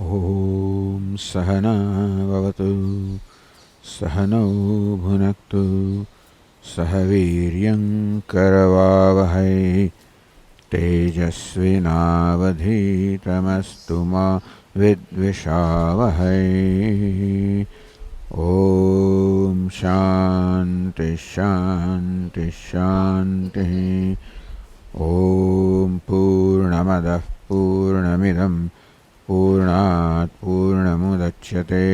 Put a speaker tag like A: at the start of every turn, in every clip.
A: ॐ सहना भवतु सहनौ भुनक्तु सह वीर्यं करवावहै तेजस्विनावधीतमस्तु मा विद्विषावहै। ॐ शान्ति शान्ति शान्तिः। ॐ पूर्णमदः पूर्णमिदं पूर्णात् पूर्णमुदच्यते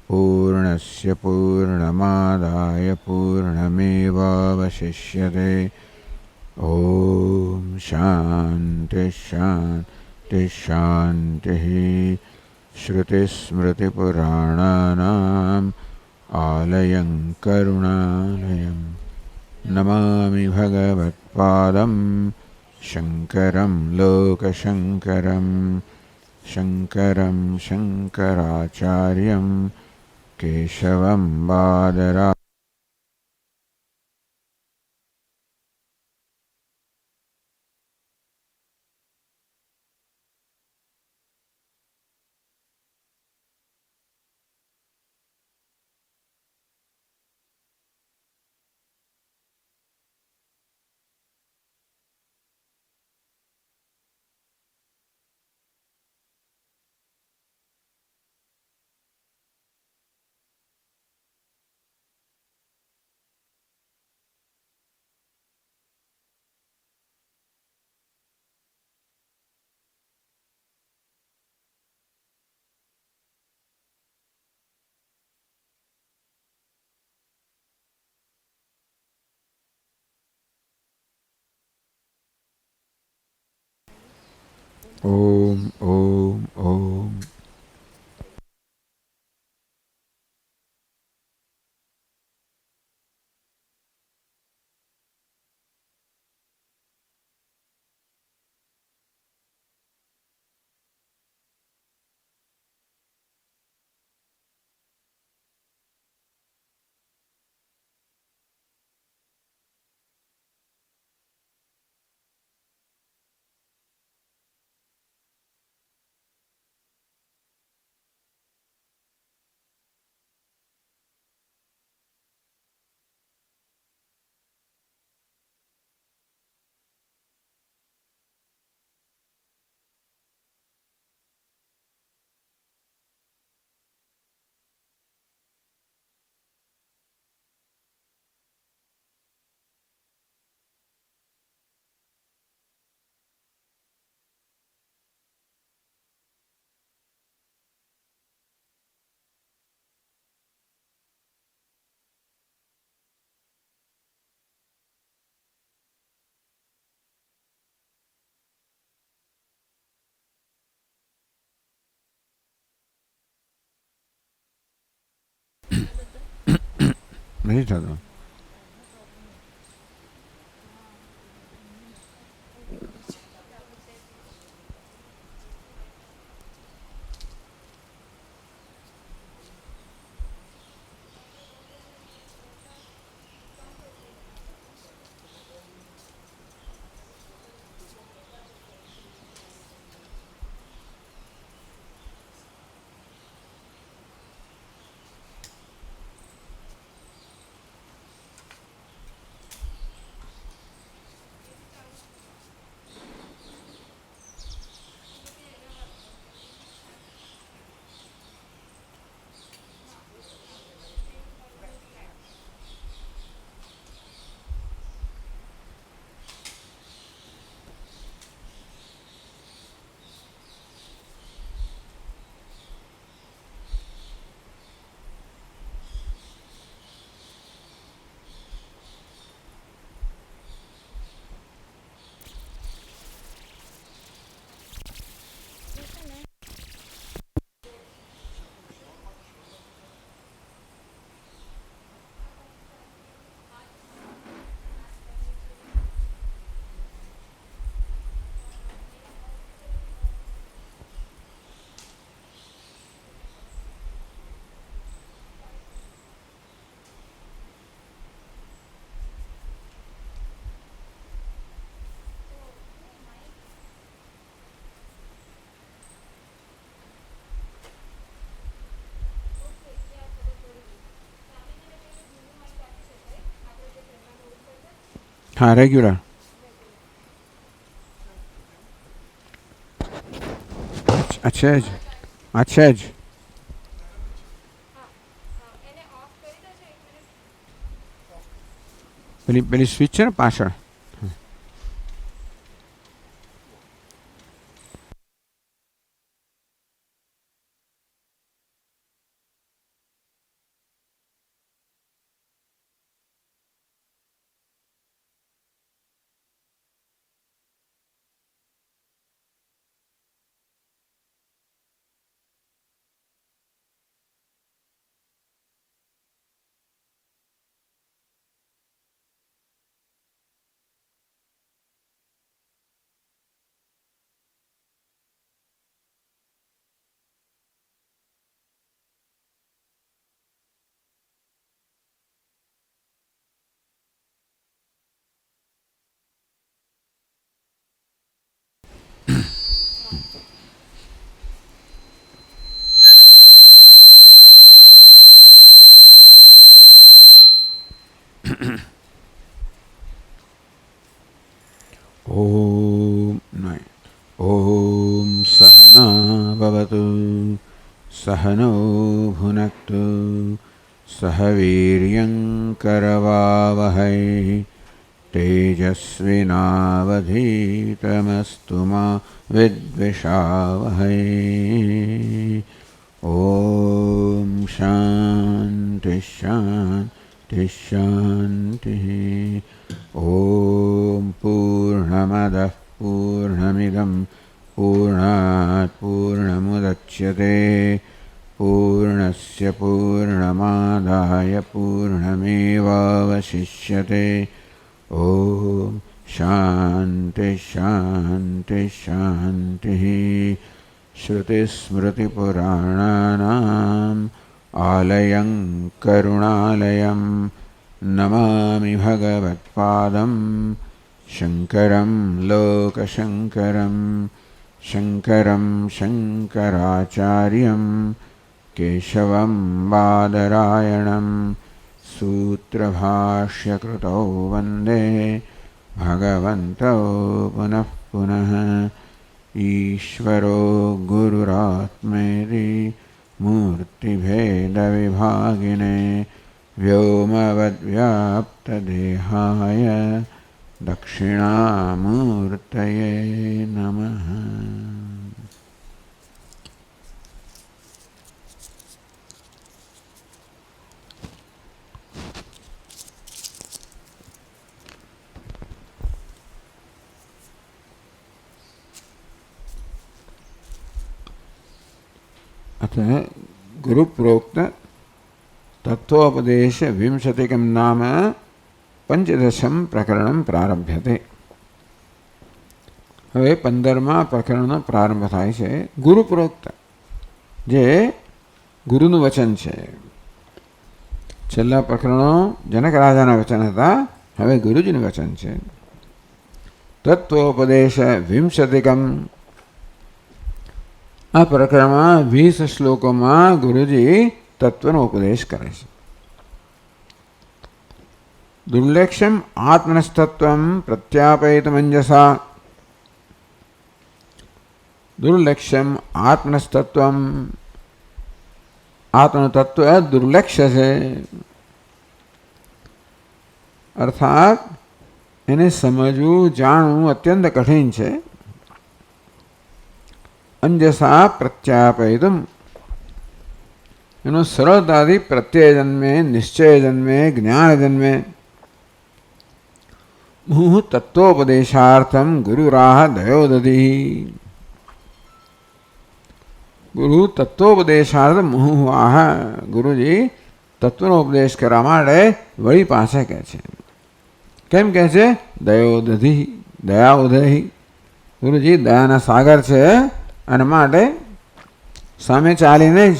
A: पूर्णस्य पूर्णमादाय पूर्णमेवावशिष्यते। ॐ शान्ति शान्ति शान्तिः। श्रुतिस्मृतिपुराणानाम् आलयं करुणालयं नमामि भगवत्पादं शङ्करं लोकशङ्करं। शङ्करं शङ्कराचार्यं केशवं बादरा। ॐ ॐ ॐ। Meditado. हाँ रेग्युलर अच्छा જ अच्छा જ પેલી પેલી સ્વિચ છે ને પાછળ ओम नहीं ओम सहना भवतु सहनो भुनक्तु सह वीर्यं करवावहै तेजस्विनावधीतमस्तु मा विद्विषावहै ओम शांति शांति शांति ओम पूर्णमदः पूर्णमिदं पूर्णात् पूर्णमुदच्यते पूर्णस्य पूर्णमादाय पूर्णमेवावशिष्यते ओम शांति शांति शांति श्रुतिस्मृतिपुराणानाम् आलयं करुणालयं नमामि भगवत्पादं शङ्करं लोकशङ्करं शङ्करं शङ्कराचार्यं केशवं बादरायणं सूत्रभाष्यकृतौ वन्दे भगवन्तौ पुनः पुनः ईश्वरो गुरुरात्मेति मूर्तिभेदविभागिने व्योमवद्व्याप्तदेहाय दक्षिणामूर्तये नमः। अतः गुरुप्रोक्त तत्वोपदेश विंशतिकं नाम पंचदशम प्रकरण प्रारभ्यते। હવે 15મા પ્રકરણનો પ્રારંભ થાય છે ગુરુપ્રોક્ત, જે ગુરુનું વચન છે. છેલ્લા પ્રકરણો જનક રાજાના વચન હતા, હવે ગુરુજીનું વચન છે. તત્વોપદેશ વિંશતિકમ, આ પ્રકરણમાં 20 શ્લોકોમાં ગુરુજી તત્વનો ઉપદેશ કરે છે. दुर्लक्ष्यम आत्मनस्तत्वं प्रत्यापयितुमंजसा, दुर्लक्ष्यम आत्मनस्तत्वम, आत्मनो तत्व दुर्लक्ष्य છે, अर्थात એને સમજવું જાણવું અત્યંત કઠિન છે. અંજસા પ્રત્યાપયિતુમ, એનો સરળતાથી પ્રત્યય જન્મે, નિશ્ચય જન્મે, જ્ઞાન જન્મે. मुह तत्वोपदेशार्थम गुरुराह दयोदधि, गुरु तत्वोपदेशार्थ मुहुआह, गुरुजी तत्वનો ઉપદેશ કરવા માટે વળી પાસે કહે છે. કેમ કહે છે? દયોદધિ, દયા ઉદધિ. ગુરુજી દયાના સાગર છે, અને માટે સામે ચાલીને જ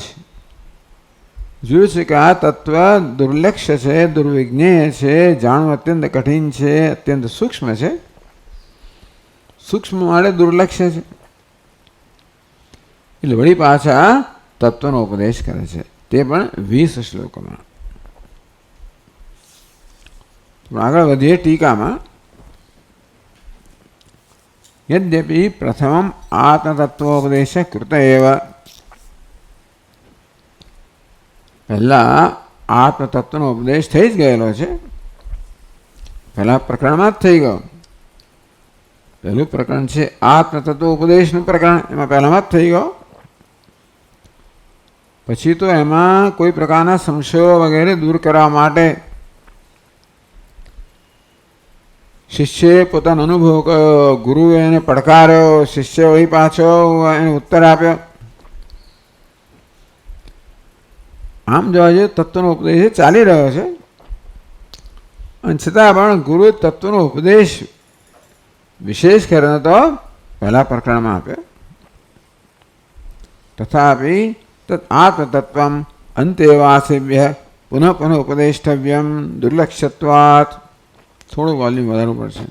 A: જોયું છે કે આ તત્વ દુર્લક્ષ્ય છે, દુર્વિજ્ઞેય છે, જાણવું અત્યંત કઠિન છે, અત્યંત સૂક્ષ્મ છે. સૂક્ષ્મ માટે દુર્લક્ષ્ય છે, એટલે વળી પાછા તત્વનો ઉપદેશ કરે છે, તે પણ 20 શ્લોકોમાં. આગળ વધીએ ટીકામાં. यद्यपि प्रथमम् आत्मतत्वोपदेश कृत एव, પહેલાં આત્મતત્વનો ઉપદેશ થઈ જ ગયેલો છે. પહેલાં પ્રકરણમાં જ થઈ ગયો. પહેલું પ્રકરણ છે આત્મતત્વ ઉપદેશનું પ્રકરણ, એમાં પહેલામાં જ થઈ ગયો. પછી તો એમાં કોઈ પ્રકારના સંશયો વગેરે દૂર કરવા માટે શિષ્યએ પોતાનો અનુભવ કર્યો, ગુરુએ એને પડકાર્યો, શિષ્ય વળી પાછો એને ઉત્તર આપ્યો. આમ જોવા જઈએ તત્વનો ઉપદેશ ચાલી રહ્યો છે, અને છતાં પણ ગુરુએ તત્વનો ઉપદેશ વિશેષ કરીને તો પહેલા પ્રકરણમાં આપ્યો. તથાપિ તत् આત્મતત્વમ અંતેવાસિભ્ય પુનઃ પુનઃ ઉપદેષ્ટવ્યમ દુર્લક્ષ્યત્વાत्. થોડું વોલ્યુમ વધારવું પડશે.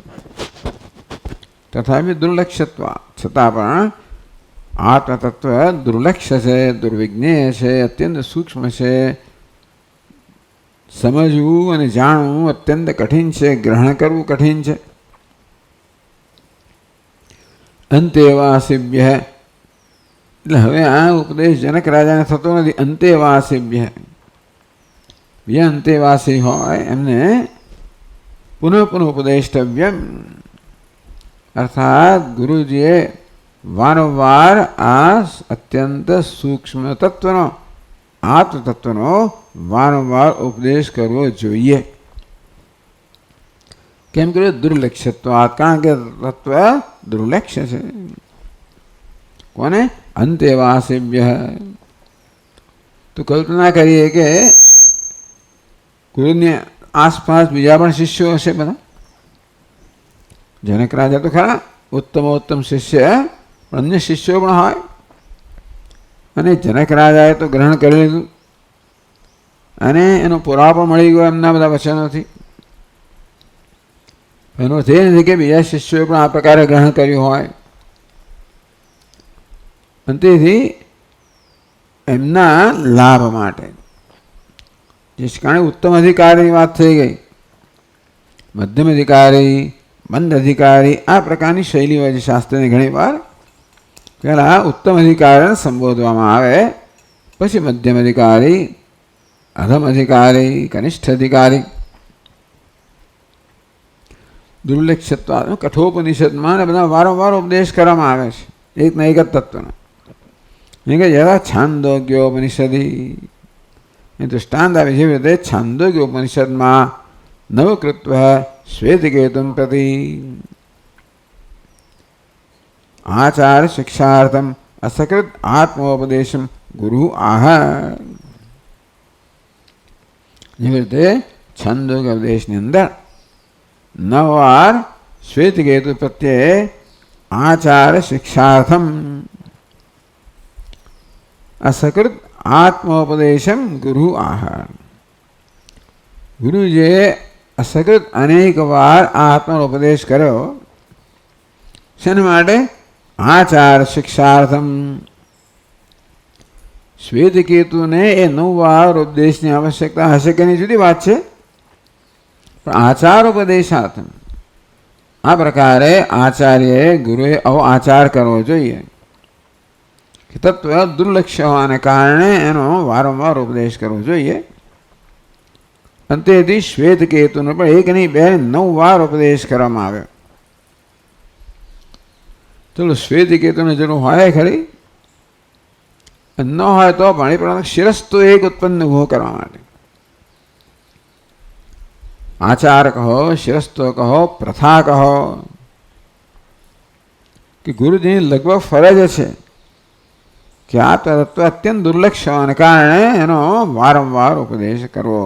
A: તથાપિ દુર્લક્ષ્યત્વાत्, છતાં પણ આત્મતત્વ દુર્લક્ષ્ય છે, દુર્વિજ્ઞેય છે, અત્યંત સૂક્ષ્મ છે, સમજવું અને જાણવું અત્યંત કઠિન છે, ગ્રહણ કરવું કઠિન છે. અંતેવાસિભ્ય એટલે હવે આ ઉપદેશ જનક રાજાને થતો નથી. અંતેવાસિભ્ય, બીજા અંતેવાસી હોય એમને પુનઃ પુનઃ ઉપદેષ્ટવ્યમ, અર્થાત ગુરુજીએ વારંવાર આ અત્યંત સૂક્ષ્મ તત્વનો, આત્મતત્વનો વારંવાર ઉપદેશ કરવો જોઈએ. કેમ કે દુર્લક્ષ્યત્વ, કારણ કે તત્વ દુર્લક્ષ્ય છે. કોને? અંતેવાસિભ્ય. તો કલ્પના કરીએ કે ગુરુની આસપાસ બીજા પણ શિષ્યો હશે બધા. જનક રાજા તો ખરા ઉત્તમોત્તમ શિષ્ય, પણ અન્ય શિષ્યો પણ હોય, અને જનક રાજાએ તો ગ્રહણ કરી લીધું, અને એનો પુરાવો પણ મળી ગયો એમના બધા વચનોથી. એનો અર્થ એ નથી કે બીજા શિષ્યોએ પણ આ પ્રકારે ગ્રહણ કર્યું હોય. અને તેથી એમના લાભ માટે, જે કારણે ઉત્તમ અધિકારીની વાત થઈ ગઈ, મધ્યમ અધિકારી, મંદ અધિકારી, આ પ્રકારની શૈલી હોય છે શાસ્ત્રની. ઘણી વાર પહેલાં ઉત્તમ અધિકારીને સંબોધવામાં આવે, પછી મધ્યમ અધિકારી, અધમ અધિકારી, કનિષ્ઠ અધિકારી. દુર્લક્ષ્યત્વ કઠોપનિષદમાં ને બધા વારંવાર ઉપદેશ કરવામાં આવે છે એકના એક જ તત્વનો. એ કે યથા છાંદોગ્યોપનિષદી એ દૃષ્ટાંત આવે જેવી રીતે છાંદોગ્યોપનિષદમાં નવકૃત્વ શ્વેતકેતુમ પ્રતિ આચાર શિક્ષાર્થમ અસકૃત આત્મોપદેશમ ગુરુ આહ. જેવી રીતે છંદોગ્ય ઉપદેશની અંદર 9 વાર શ્વેતકેતુ પ્રત્યે આચાર શિક્ષાર્થમ અસકૃત આત્મોપદેશમ ગુરુ આહ. ગુરુજીએ અસકૃત અનેક વાર આત્માનો ઉપદેશ કર્યો. શેના માટે? આચાર શિક્ષાર્થમ. શ્વેતકેતુને એ 9 વાર ઉપદેશની આવશ્યકતા હશે કે નહીં જુદી વાત છે, પણ આચાર ઉપદેશાર્થમ આ પ્રકારે આચાર્યએ ગુરુએ આવો આચાર કરવો જોઈએ કે તત્વ દુર્લક્ષ્ય હોવાને કારણે એનો વારંવાર ઉપદેશ કરવો જોઈએ. અંતેથી શ્વેતકેતુનો પણ 1 નહીં 2 9 વાર ઉપદેશ કરવામાં આવ્યો. ચલો શ્વેતકેતુને જરૂર હોય ખરી, ન હોય તો પણ પણ શિરસ્તો એક ઉત્પન્ન ઉભો કરવા માટે આચાર કહો, શિરસ્તો કહો, પ્રથા કહો, કે ગુરુજીની લગભગ ફરજ છે કે આ તત્વ અત્યંત દુર્લક્ષ્ય હોવાને કારણે એનો વારંવાર ઉપદેશ કરવો,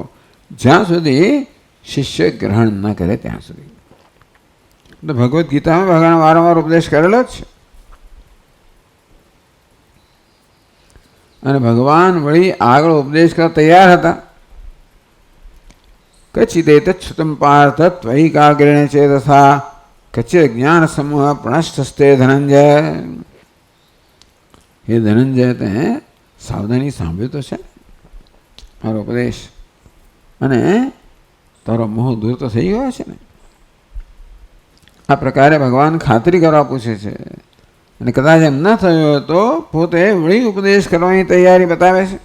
A: જ્યાં સુધી શિષ્ય ગ્રહણ ન કરે ત્યાં સુધી. તો ભગવદ્ ગીતામાં ભગવાન વારંવાર ઉપદેશ કરેલો જ છે. અને ભગવાન વળી આગળ ઉપદેશ કરવા તૈયાર હતા. કચિદેતચ્યુતમ પાર્થ ત્વૈકાગ્રેણ ચેતસા કચિત જ્ઞાન સમૂહ પ્રણષ્ટસ્તે ધનંજય. હે ધનંજય, તે સાવધાની સાંભળ્યું તો છે મારો ઉપદેશ, અને તારો મોહ દૂર તો થઈ ગયો છે ને. આ પ્રકારે ભગવાન ખાતરી કરવા પૂછે છે. અને કદાચ એમ ન થયું તો પોતે વળી ઉપદેશ કરવાની તૈયારી બતાવે છે.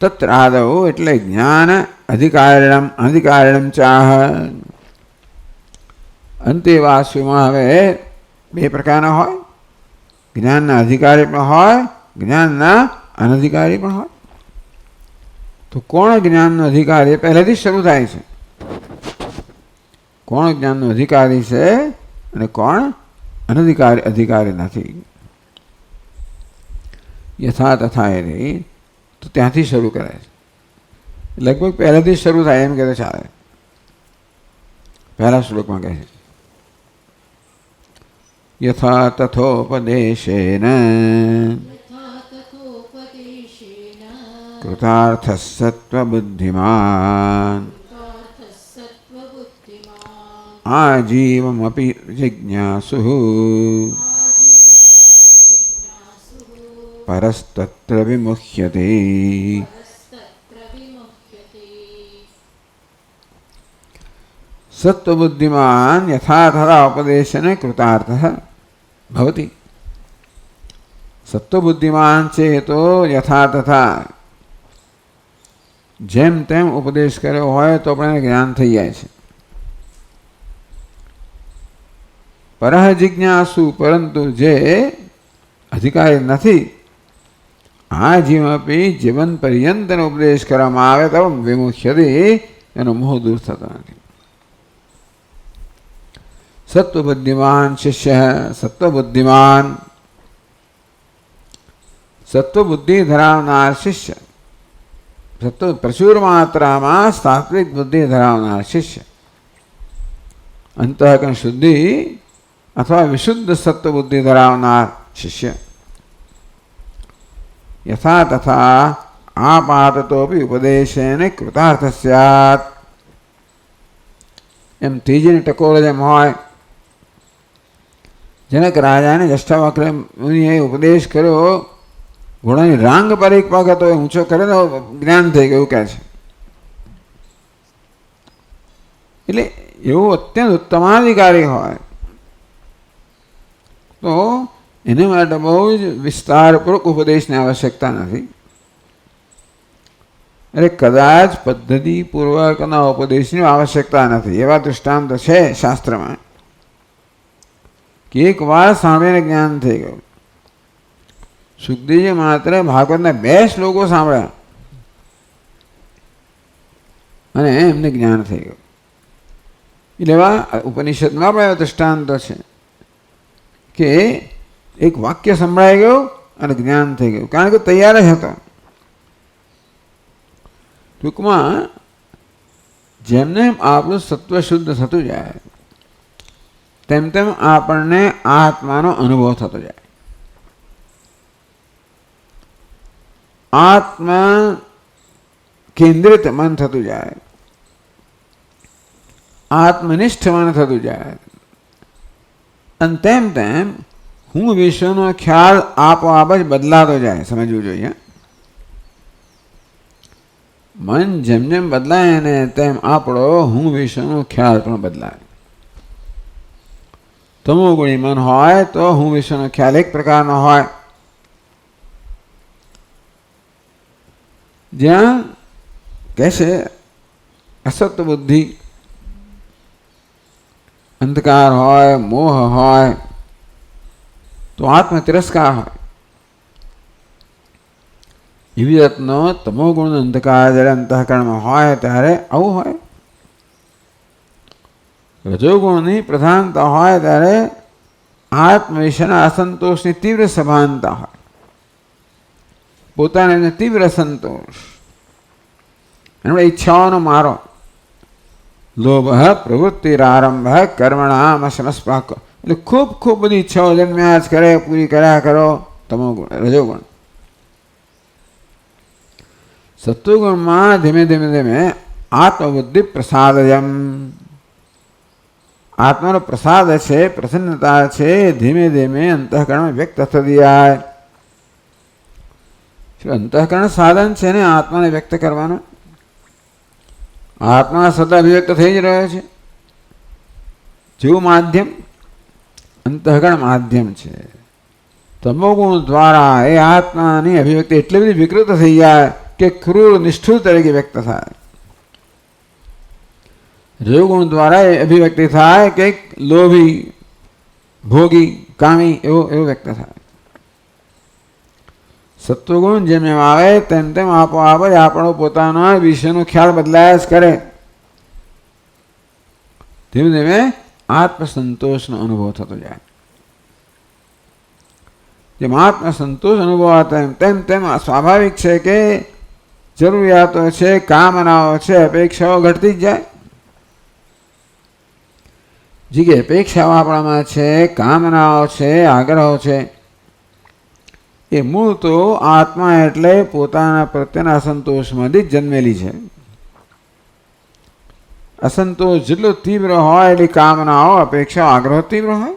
A: તત્રાદવ એટલે જ્ઞાન અધિકારિણમ ચાહ. અંતેવાસીમાં હવે બે પ્રકારના હોય, જ્ઞાનના અધિકારી પણ હોય, જ્ઞાનના અનધિકારી પણ હોય. તો કોણ જ્ઞાનનો અધિકારી પહેલેથી શરૂ થાય છે. કોણ જ્ઞાનનો અધિકારી છે અને કોણ અધિકારી નથી. યથા તથા એ રહી તો ત્યાંથી શરૂ કરે છે. લગભગ પહેલાથી શરૂ થાય એમ કે ચાલે. પહેલા શ્લોકમાં કહે છે યથા તથોપદેશેન કૃતાર્થ સત્વબુદ્ધિમાન આજીવમપી જિજ્ઞાસુઃ પરસ્તત્ર વિમુહ્યતે. સત્વબુદ્ધિમાન યથા તથા ઉપદેશેન કૃતાર્થઃ ભવતિ. સત્વબુદ્ધિમાન છે તો યથા તથા જેમ તેમ ઉપદેશ કર્યો હોય તો પણ જ્ઞાન થઈ જાય છે. પરહ જિજ્ઞાસુ પરંતુ જે અધિકારી નથી, આ જીવપી જીવન પર્યંતનો ઉપદેશ કરવામાં આવે તો વિમુખ્યતે એનો મોહ દૂર થતો નથી. સત્વબુદ્ધિમાન શિષ્ય સત્વબુદ્ધિમાન સત્વબુદ્ધિ ધરાવનાર શિષ્ય, પ્રચુર માત્રામાં સાત્વિક બુદ્ધિ ધરાવનાર શિષ્ય, અંતઃકરણ શુદ્ધિ અથવા વિશુદ્ધ સત્વબુદ્ધિ ધરાવનાર શિષ્ય. યથા તથા આપાતતોપી ઉપદેશેન કૃતાર્થ સ્યાત. એમ ત્રીજીની ટકોર જેમ હોય. જનક રાજાને જષ્ટાવક્ર મુનિએ ઉપદેશ કર્યો, ઘોડાની રાંગ પર એક પગ હતો ઊંચો કરે તો જ્ઞાન થઈ ગયું કહે છે. એટલે એવું અત્યંત ઉત્તમાધિકારી હોય તો એને માટે બહુ જ વિસ્તારપૂર્વક ઉપદેશની આવશ્યકતા નથી. અરે કદાચ પદ્ધતિપૂર્વકના ઉપદેશની આવશ્યકતા નથી. એવા દૃષ્ટાંત છે શાસ્ત્રમાં કે એક વાર સાંભળીને જ્ઞાન થઈ ગયું. સુખદેવજી માત્ર ભાગવતના 2 શ્લોકો સાંભળ્યા અને એમને જ્ઞાન થઈ ગયું. એટલે એવા ઉપનિષદમાં પણ એવા દૃષ્ટાંતો છે કે એક વાક્ય સંભળાઈ ગયું અને જ્ઞાન થઈ ગયું, કારણ કે તૈયાર જ હતો. ટૂંકમાં જેમને આપણું સત્વ શુદ્ધ થતું જાય તેમ તેમ આપણને આત્માનો અનુભવ થતો જાય. આત્મા કેન્દ્રિત મન થતું જાય, આત્મનિષ્ઠ મન થતું જાય અને તેમ તેમ હું વિશ્વનો ખ્યાલ આપોઆપ જ બદલાતો જાય. સમજવું જોઈએ. મન જેમ જેમ બદલાય ને તેમ આપણો હું વિશ્વનો ખ્યાલ પણ બદલાય. તમોગુણી મન હોય તો હું વિશ્વનો ખ્યાલ એક પ્રકારનો હોય. જ્યાં કહેશે અસત બુદ્ધિ, અંધકાર હોય, મોહ હોય તો આત્મ તિરસ્કાર હોય. એવી જાતનો તમોગુણનો અંધકાર જ્યારે અંતઃકરણમાં હોય ત્યારે આવું હોય. રજોગુણની પ્રધાનતા હોય ત્યારે આત્મ વિષયના અસંતોષની તીવ્ર સભાનતા હોય. પોતાને તીવ્ર સંતોષ, એમણે ઈચ્છાઓનો મારો, લોભ પ્રવૃત્તિરારંભ કર્મણામ સમસ્પાક. એટલે ખૂબ ખૂબ બધી ઈચ્છાઓ જન્મ્યા જ કરે, પૂરી કર્યા કરો. તમોગુણ રજોગુણ. સત્વગુણમાં ધીમે ધીમે ધીમે આત્મબુદ્ધિ પ્રસાદયમ, આત્માનો પ્રસાદ છે, પ્રસન્નતા છે, ધીમે ધીમે અંતઃકરણમાં વ્યક્ત થતી જાય. અંતઃકરણ સાધન છે ને આત્માને વ્યક્ત કરવાનો. આત્મા સદા અભિવ્યક્ત થઈ જ રહ્યો છે. જેવું માધ્યમ અંતઃકરણ માધ્યમ છે. તમોગુણ દ્વારા એ આત્માની અભિવ્યક્તિ એટલી બધી વિકૃત થઈ જાય કે ક્રૂર નિષ્ઠુર તરીકે વ્યક્ત થાય. રજોગુણ દ્વારા એ અભિવ્યક્તિ થાય કે લોભી, ભોગી, કામી એવો વ્યક્ત થાય. સત્વગુણ જેમ એમ આવે તેમ તેમ આપોઆપ જ આપણો પોતાનો વિષયનો ખ્યાલ બદલાયા જ કરે. ધીમે ધીમે આત્મસંતોષનો અનુભવ થતો જાય. જેમ આત્મસંતોષ અનુભવ તેમ તેમ સ્વાભાવિક છે કે જરૂરિયાતો છે, કામનાઓ છે, અપેક્ષાઓ ઘટતી જ જાય. જે કે અપેક્ષાઓ આપણામાં છે, કામનાઓ છે, આગ્રહો છે, એ મૂળ તો આત્મા એટલે પોતાના પ્રત્યેના અસંતોષમાંથી જ જન્મેલી છે. અસંતોષ જેટલો તીવ્ર હોય એટલી કામનાઓ, અપેક્ષાઓ, આગ્રહ તીવ્ર હોય.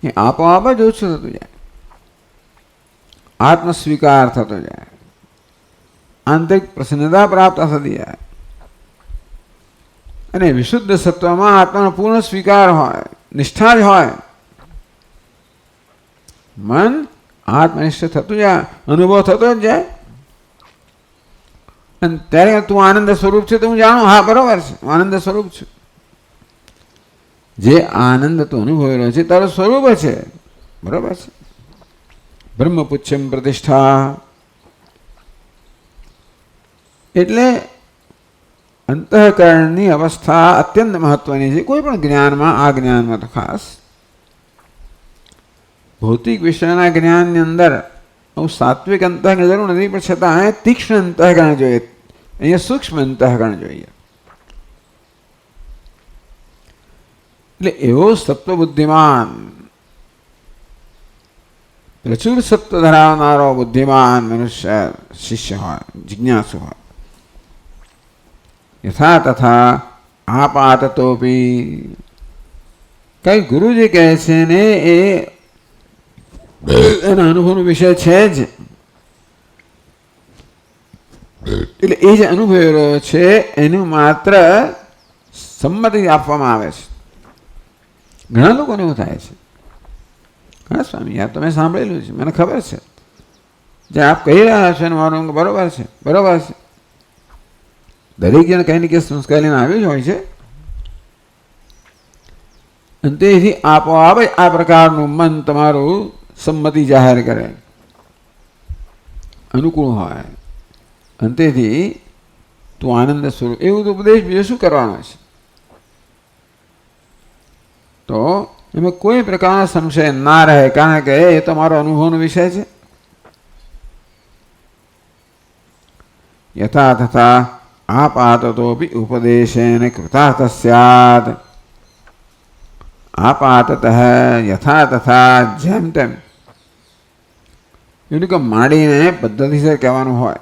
A: એ આપોઆપ જ ઓછું થતું જાય. આત્મસ્વીકાર થતો જાય. આંતરિક પ્રસન્નતા પ્રાપ્ત થતી જાય. અને વિશુદ્ધ સત્વમાં આત્માનો પૂર્ણ સ્વીકાર હોય, નિષ્ઠા જ હોય. મન આત્મનિષ્ઠ થતું જાય, અનુભવ થતો જ જાય. અને ત્યારે તું આનંદ સ્વરૂપ છે તો હું જાણું, હા બરોબર છે, હું આનંદ સ્વરૂપ છું. જે આનંદ તું અનુભવી રહ્યો છે તારું સ્વરૂપ છે, બરોબર છે. બ્રહ્મપુચ્છમ પ્રતિષ્ઠા એટલે અંતઃકરણની અવસ્થા અત્યંત મહત્વની છે. કોઈ પણ જ્ઞાનમાં, આ જ્ઞાનમાં તો ખાસ ભૌતિક વિષયના જ્ઞાનની અંદર સાત્વિક અંતઃકરણ જરૂર નથી, પણ છતાં તીક્ષ્ણ અંતઃકરણ જોઈએ. અહીંયા સૂક્ષ્મ અંતઃકરણ જોઈએ. એટલે એવો સત્વ બુદ્ધિમાન, પ્રચુર સત્વ ધરાવનારો બુદ્ધિમાન મનુષ્ય શિષ્ય હોય, જિજ્ઞાસુ હોય. યથા તથા આપાતતોપી, કઈ ગુરુજી કહે છે ને એ એના અનુભવનો વિષય છે જ. એટલે એ જે અનુભવી રહ્યો છે એનું માત્ર સંમતિ આપવામાં આવે છે. ઘણા લોકોને એવું થાય છે, હા સ્વામી યાર તમે સાંભળેલું છે, મને ખબર છે, જે આપ કહી રહ્યા છો એનું મારું બરોબર છે, બરોબર છે. દરેક જણ કંઈ ને કંઈ સંસ્કાર લઈને આવ્યું જ હોય છે. અને તેથી આપોઆપ આ પ્રકારનું મન તમારું સંમતિ જાહેર કરે, અનુકૂળ હોય. અને તેથી તું આનંદ સ્વરૂપ, એવું તો ઉપદેશ બીજો શું કરવાનો છે? તો એમાં કોઈ પ્રકારનો સંશય ના રહે, કારણ કે એ તો મારો અનુભવનો વિષય છે. યથા તથા આપાતતોપી ઉપદેશેન કૃતાર્થ સ્યાદ. આપાતતઃ યથા તથા, જેમ તેમ, એવું કે માંડીને પદ્ધતિસર કહેવાનું હોય.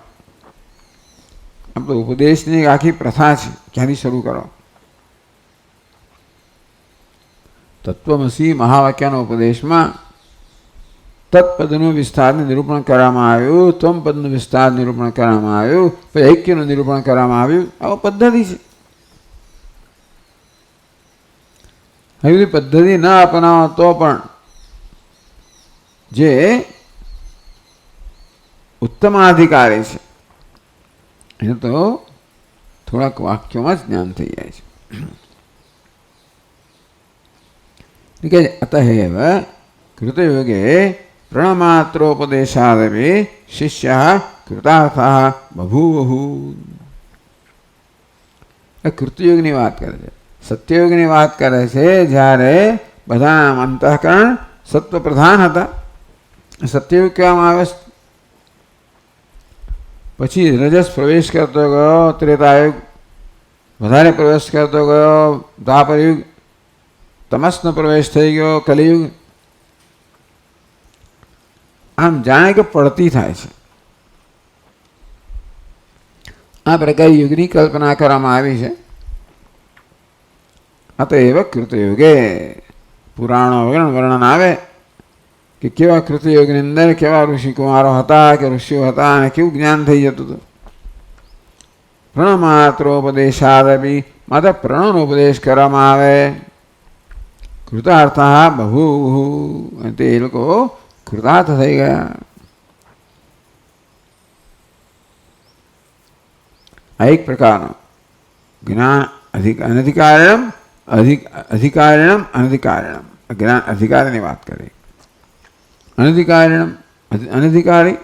A: આમ તો ઉપદેશની આખી પ્રથા છે, ક્યાંથી શરૂ કરો? તત્વમસી મહાવાક્યના ઉપદેશમાં તત્પદનું વિસ્તારનું નિરૂપણ કરવામાં આવ્યું, ત્વમ પદનું વિસ્તાર નિરૂપણ કરવામાં આવ્યું, પછી ઐક્યનું નિરૂપણ કરવામાં આવ્યું. આવો પદ્ધતિ છે. આવી પદ્ધતિ ન અપનાવો તો પણ જે ઉત્તમાધિકારી છે એને તો થોડાક વાક્યોમાં જ જ્ઞાન થઈ જાય છે. અતએવ કૃતયોગે પ્રણમાત્રોપદેશાદપી શિષ્ય કૃતાર્થઃ બભૂવહુ. કૃતયુગની વાત કરે છે, સત્યયુગની વાત કરે છે. જ્યારે બધા અંતઃકરણ સત્વ પ્રધાન હતા, સત્યયુગ કહેવામાં આવે. પછી રજસ પ્રવેશ કરતો ગયો, ત્રેતાયુગ વધારે પ્રવેશ કરતો ગયો, દ્વાપરયુગ તમસનો પ્રવેશ થઈ ગયો, કલિયુગ. આમ જાણે કે પડતી થાય છે. આ પ્રકારે યુગની કલ્પના કરવામાં આવી છે. અતએવ કૃતયુગે પુરાણો વર્ણન આવે કે કેવા કૃતયુગની અંદર કેવા ઋષિકુમારો હતા કે ઋષિઓ હતા અને કેવું જ્ઞાન થઈ જતું હતું. પ્રણમાત્રોપદેશાદપી માત્ર પ્રણનો ઉપદેશ કરવામાં આવે. કૃતાર્થ બહુ અને તે એ લોકો કૃતાર્થ થઈ ગયા. આ એક પ્રકારનો જ્ઞાન અનધિકારિણમ અધિકારિણમ અનધિકારિણમ. જ્ઞાન અધિકારીની વાત કરી. અનધિકારિણમ અનધિકારી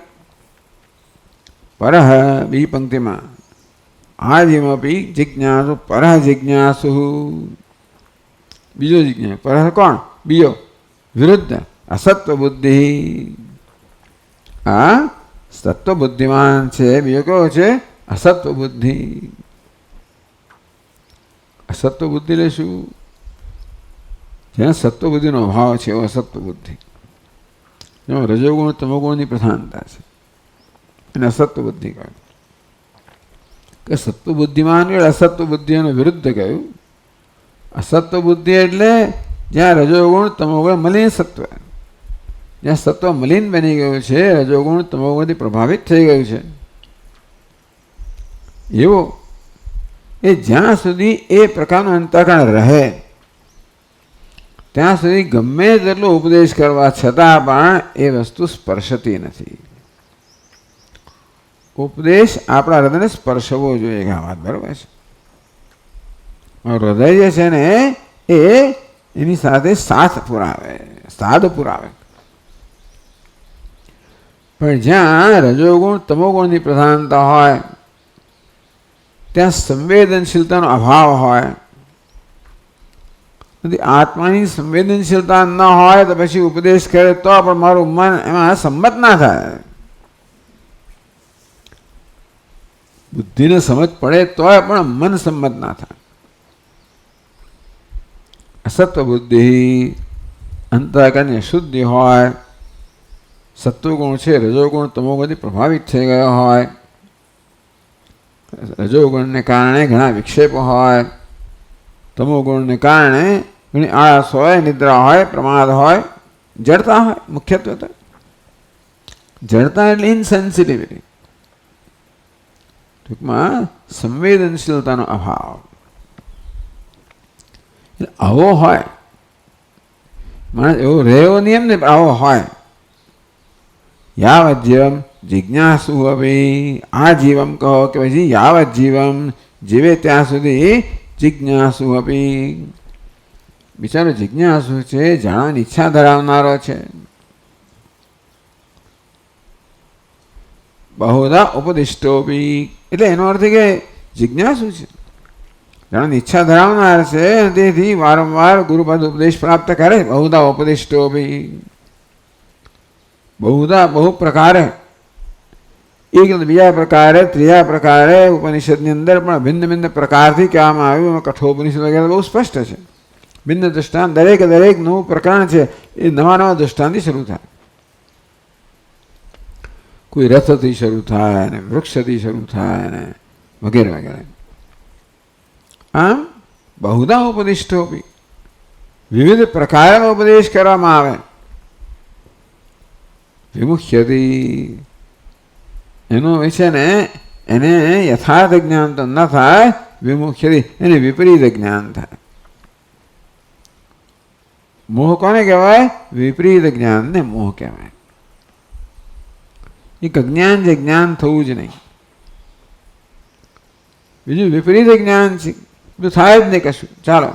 A: પરહ બી પંક્તિમાં આજીમપી જિજ્ઞાસુ પરહ જિજ્ઞાસુ. બીજો જિજ્ઞાસુ પરહ કોણ? બીજો વિરુદ્ધ અસત્વ બુદ્ધિ. આ સત્વ બુદ્ધિમાન છે, બીજો કયો છે? અસત્વ બુદ્ધિ. અસત્વ બુદ્ધિ એટલે શું? જ્યાં સત્વ બુદ્ધિનો અભાવ છે એવો અસત્વ બુદ્ધિ. જેમાં રજોગુણ તમોગુણની પ્રધાનતા છે એને અસત્વ બુદ્ધિ કહ્યું. કે સત્વ બુદ્ધિમાન કે અસત્વ બુદ્ધિ એનો વિરુદ્ધ કહ્યું. અસત્વ બુદ્ધિ એટલે જ્યાં રજોગુણ તમોગુણ મલિન સત્વ, જ્યાં સત્વ મલિન બની ગયું છે, રજોગુણ તમોગુણથી પ્રભાવિત થઈ ગયું છે, એવો એ જ્યાં સુધી એ પ્રકારનું અંતઃકરણ રહે ત્યાં સુધી ગમે તેટલો ઉપદેશ કરવા છતાં પણ એ વસ્તુ સ્પર્શતી નથી. ઉપદેશ આપણા હૃદયને સ્પર્શવો જોઈએ. કે આ વાત બરાબર છે. હૃદય જે છે ને એ એની સાથે સાથ પુરાવે, સાધ પુરાવે. પણ જ્યાં રજોગુણ તમોગુણની પ્રધાનતા હોય, ત્યાં સંવેદનશીલતાનો અભાવ હોય, આત્માની સંવેદનશીલતા ન હોય તો પછી ઉપદેશ કરે તો પણ મારું મન એમાં સંમત ના થાય. બુદ્ધિને સમજ પડે તોય પણ મન સંમત ના થાય. અસત્વ બુદ્ધિ અંતઃકરણની અશુદ્ધિ હોય, સત્વગુણ છે રજોગુણ તમોગુણથી પ્રભાવિત થઈ ગયો હોય, રજોગુણને કારણે ઘણા વિક્ષેપો હોય, તમોગુણને કારણે ઘણી આળસ હોય, નિદ્રા હોય, પ્રમાદ હોય, જડતા હોય. મુખ્યત્વે તો જડતા એટલે ઇનસેન્સિટિવિટી, ટૂંકમાં સંવેદનશીલતાનો અભાવ. આવો હોય માણસ, એવો રહેવો નિયમ ને આવો હોય. યાવત જીવમ જિજ્ઞાસુ હવે, આ જીવમ કહો કે પછી યાવત જીવમ, જીવે ત્યાં સુધી જિજ્ઞાસુ અપી. બિચારો જિજ્ઞાસુ છે, જાણવાની ઈચ્છા ધરાવનારો છે. બહુધા ઉપદિષ્ટો બી એટલે એનો અર્થ કે જિજ્ઞાસુ છે, જાણવાની ઈચ્છા ધરાવનાર છે, તેથી વારંવાર ગુરુપાદ ઉપદેશ પ્રાપ્ત કરે. બહુધા ઉપદિષ્ટો બી, બહુધા બહુ પ્રકારે, એક બીજા પ્રકારે, ત્રીજા પ્રકારે ઉપનિષદની અંદર પણ ભિન્ન ભિન્ન પ્રકારથી કહેવામાં આવ્યું. એમાં કઠોપનિષદ વગેરે બહુ સ્પષ્ટ છે. ભિન્ન દૃષ્ટાંત, દરેક નવું પ્રકરણ છે એ નવા નવા દૃષ્ટાંતથી શરૂ થાય. કોઈ રથથી શરૂ થાય ને વૃક્ષથી શરૂ થાય ને વગેરે વગેરે. આમ બહુધા ઉપદિષ્ટો વિવિધ પ્રકારનો ઉપદેશ કરવામાં આવે. વિમુખ્યથી એનું છે ને એને યથાર્થ જ્ઞાન તો ન થાય, વિમુખ્યથી એને વિપરીત જ્ઞાન થાય. મોહ કોને કહેવાય? વિપરીત જ્ઞાનને મોહ કહેવાય. એક અજ્ઞાન છે, જ્ઞાન થવું જ નહીં. બીજું વિપરીત જ્ઞાન છે, બધું થાય જ નહીં કશું. ચાલો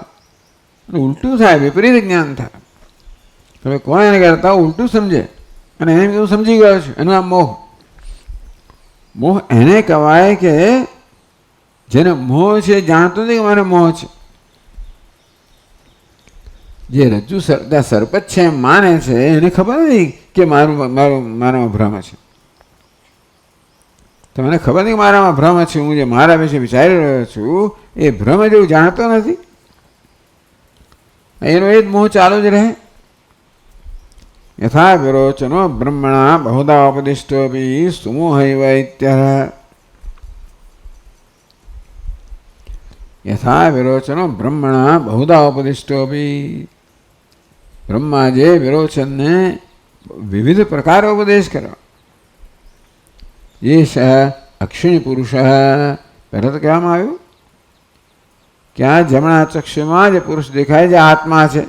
A: ઉલટું થાય, વિપરીત જ્ઞાન થાય. હવે કોણ એને કરતા ઉલટું સમજે અને એને હું સમજી ગયો છું, એનું આ મોહ. મોહ એને કહેવાય કે જેને મોહ છે, જાણતો નથી કે મારે મોહ છે. જે રજ્જુ સરપત છે એમ માને છે, એને ખબર નથી કે મારામાં ભ્રમ છે. તો મને ખબર નહીં કે મારામાં ભ્રમ છે, હું જે મારા વિશે વિચારી રહ્યો છું એ ભ્રમ જેવું જાણતો નથી. એનો એ જ મોહ ચાલુ જ રહે. યથા વિરોચનો બ્રહ્મણા બહુધા ઉપદિષ્ટો બી સુમોહૈવ ઇત્યર્થઃ. યથા વિરોચનો બ્રહ્મણા બહુધા ઉપદિષ્ટો બી, બ્રહ્માજે વિરોચનને વિવિધ પ્રકાર ઉપદેશ કર્યો. યેષ અક્ષિણી પુરુષ, પહેલાં તો કહેવામાં આવ્યું કે આ જમણા ચક્ષુમાં જે પુરુષ દેખાય છે આત્મા છે.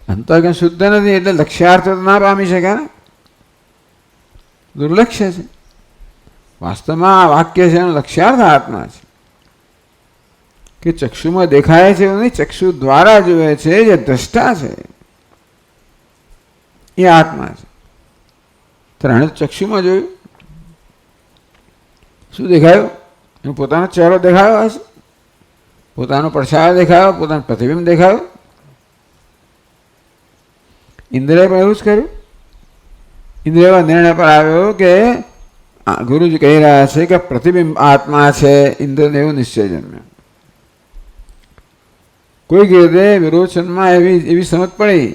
A: અંતર્ગત શુદ્ધ નથી એટલે લક્ષ્યાર્થ ના પામી શકે ને, દુર્લક્ષ્ય છે. વાસ્તવમાં આ વાક્ય છે એનો લક્ષ્યાર્થ આત્મા છે કે ચક્ષુમાં દેખાય છે એવું નહીં, ચક્ષુ દ્વારા જુએ છે જે દ્રષ્ટા છે એ આત્મા છે. ત્રણે ચક્ષુમાં જોયું, શું દેખાયું? એનો પોતાનો ચહેરો દેખાયો હશે, પોતાનો પડછાયો દેખાયો, પોતાનો પ્રતિબિંબ દેખાયો. ઇન્દ્રિય પણ એવું જ કર્યું. ઇન્દ્રિય નિર્ણય પર આવ્યો કે ગુરુજી કહી રહ્યા છે કે પ્રતિબિંબ આત્મા છે. ઇન્દ્રને એવું નિશ્ચય જન્મ્યો. કોઈક રીતે વિરોચનમાં એવી સમજ પડી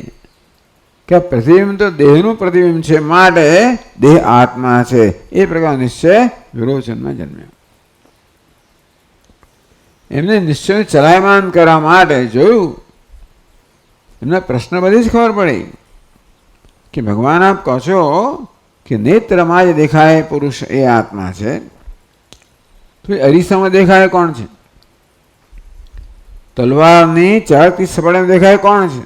A: કે પ્રતિબિંબ તો દેહનું પ્રતિબિંબ છે, માટે દેહ આત્મા છે. એ પ્રકારનો નિશ્ચય વિરોચનમાં જન્મ્યો. એમને નિશ્ચય ચલાયમાન કરવા માટે જોયું, એમના પ્રશ્ન બધી જ ખબર પડી કે ભગવાન આપ કહો છો કે નેત્રમાં જ દેખાય પુરુષ એ આત્મા છે, તો અરીસામાં દેખાય કોણ છે? તલવારની ચાળતી સપાટીમાં દેખાય કોણ છે?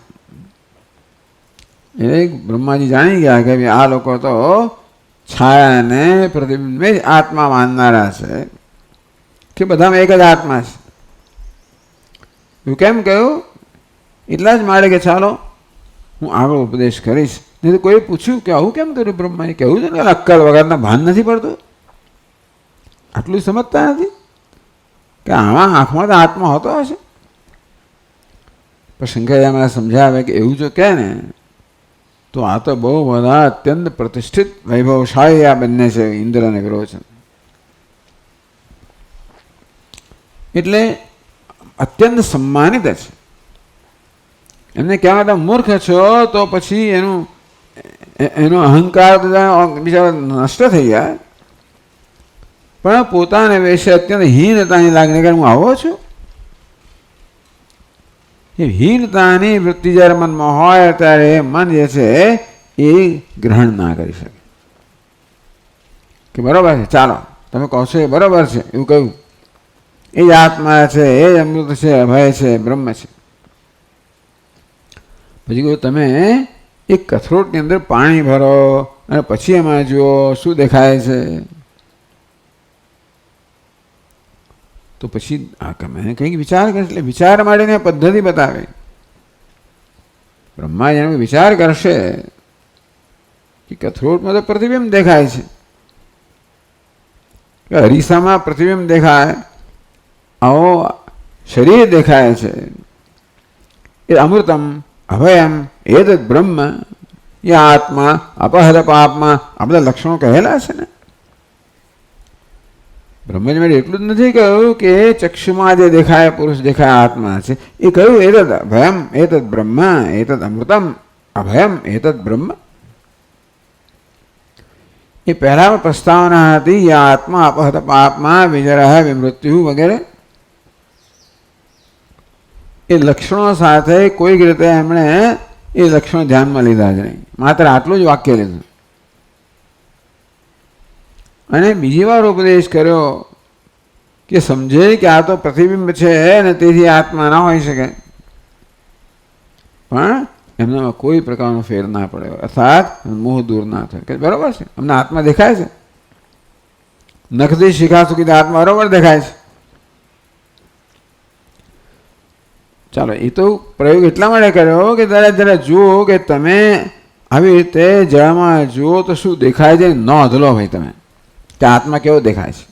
A: એ બ્રહ્માજી જાણી ગયા કે આ લોકો તો છાયાને પ્રતિબિંબને જ આત્મા માનનારા છે, કે બધામાં એક જ આત્મા છે. એવું કેમ કહ્યું? એટલા જ માટે કે ચાલો હું આગળ ઉપદેશ કરીશ. નહીં તો કોઈ પૂછ્યું કે આવું કેમ કર્યું બ્રહ્માએ? કહેવું છે ને અક્કલ વગરના ભાન નથી પડતું, આટલું સમજતા નથી કે આમાં આંખમાં તો આત્મા હોતો હશે. પણ શંકરજી મને સમજાવે કે એવું જો કહે ને તો આ તો બહુ બધા અત્યંત પ્રતિષ્ઠિત વૈભવશાળી આ બંને છે, ઇન્દ્ર અને વિરોચન. એટલે અત્યંત સન્માનિત છે. એમને કહેવા તમે મૂર્ખ છો તો પછી એનો અહંકાર બીજા નષ્ટ થઈ જાય, પણ પોતાને વિશે અત્યંત હીનતાની લાગણી કે હું આવો છું. એ હીનતાની વૃત્તિ જ્યારે મનમાં હોય ત્યારે મન જે છે એ ગ્રહણ ના કરી શકે કે બરોબર છે, ચાલો તમે કહો છો એ બરોબર છે. એવું કહ્યું એ જ આત્મા છે, એ જ અમૃત છે, અભય છે, બ્રહ્મ છે. પછી કહ્યું તમે એક કથરોટની અંદર પાણી ભરો અને પછી એમાં જુઓ શું દેખાય છે. તો પછી મેં કંઈક વિચાર કરશે, એટલે વિચાર માટેની પદ્ધતિ બતાવે. બ્રહ્મા જેનો વિચાર કરશે કે કથરોટમાં તો પ્રતિબિંબ દેખાય છે, કે અરીસામાં પ્રતિબિંબ દેખાય, આવો શરીર દેખાય છે, એ અમૃતમ અભયમ એતદ બ્રહ્મ, એ આત્મા અપહર પાપમાં આ બધા લક્ષણો કહેલા છે ને. બ્રહ્મજી માટે એટલું જ નથી કહ્યું કે ચક્ષુમાં જે દેખાય પુરુષ દેખાય આત્મા છે, એ કહ્યું એતદ અભયમ એતદ બ્રહ્મ એતદ અમૃતમ અભયમ એતદ બ્રહ્મ. એ પહેલામાં પ્રસ્તાવના હતી આત્મા અપહત પાપમાં વિજરહ વિમૃત્યુ વગેરે. એ લક્ષણો સાથે કોઈક રીતે એમણે એ લક્ષણો ધ્યાનમાં લીધા જ નહીં, માત્ર આટલું જ વાક્ય લીધું. અને બીજી વાર ઉપદેશ કર્યો કે સમજે કે આ તો પ્રતિબિંબ છે અને તેથી આત્મા ના હોઈ શકે, પણ એમનામાં કોઈ પ્રકારનો ફેર ના પડે, અર્થાત મોહ દૂર ના થાય કે બરોબર છે, અમને આત્મા દેખાય છે, નખથી શિખા સુધી આત્મા બરોબર દેખાય છે. ચાલો એ તો પ્રયોગ એટલા માટે કર્યો કે જરા જુઓ કે તમે આવી રીતે જળમાં જુઓ તો શું દેખાય છે, નોંધ લો ભાઈ તમે કે આત્મા કેવો દેખાય છે.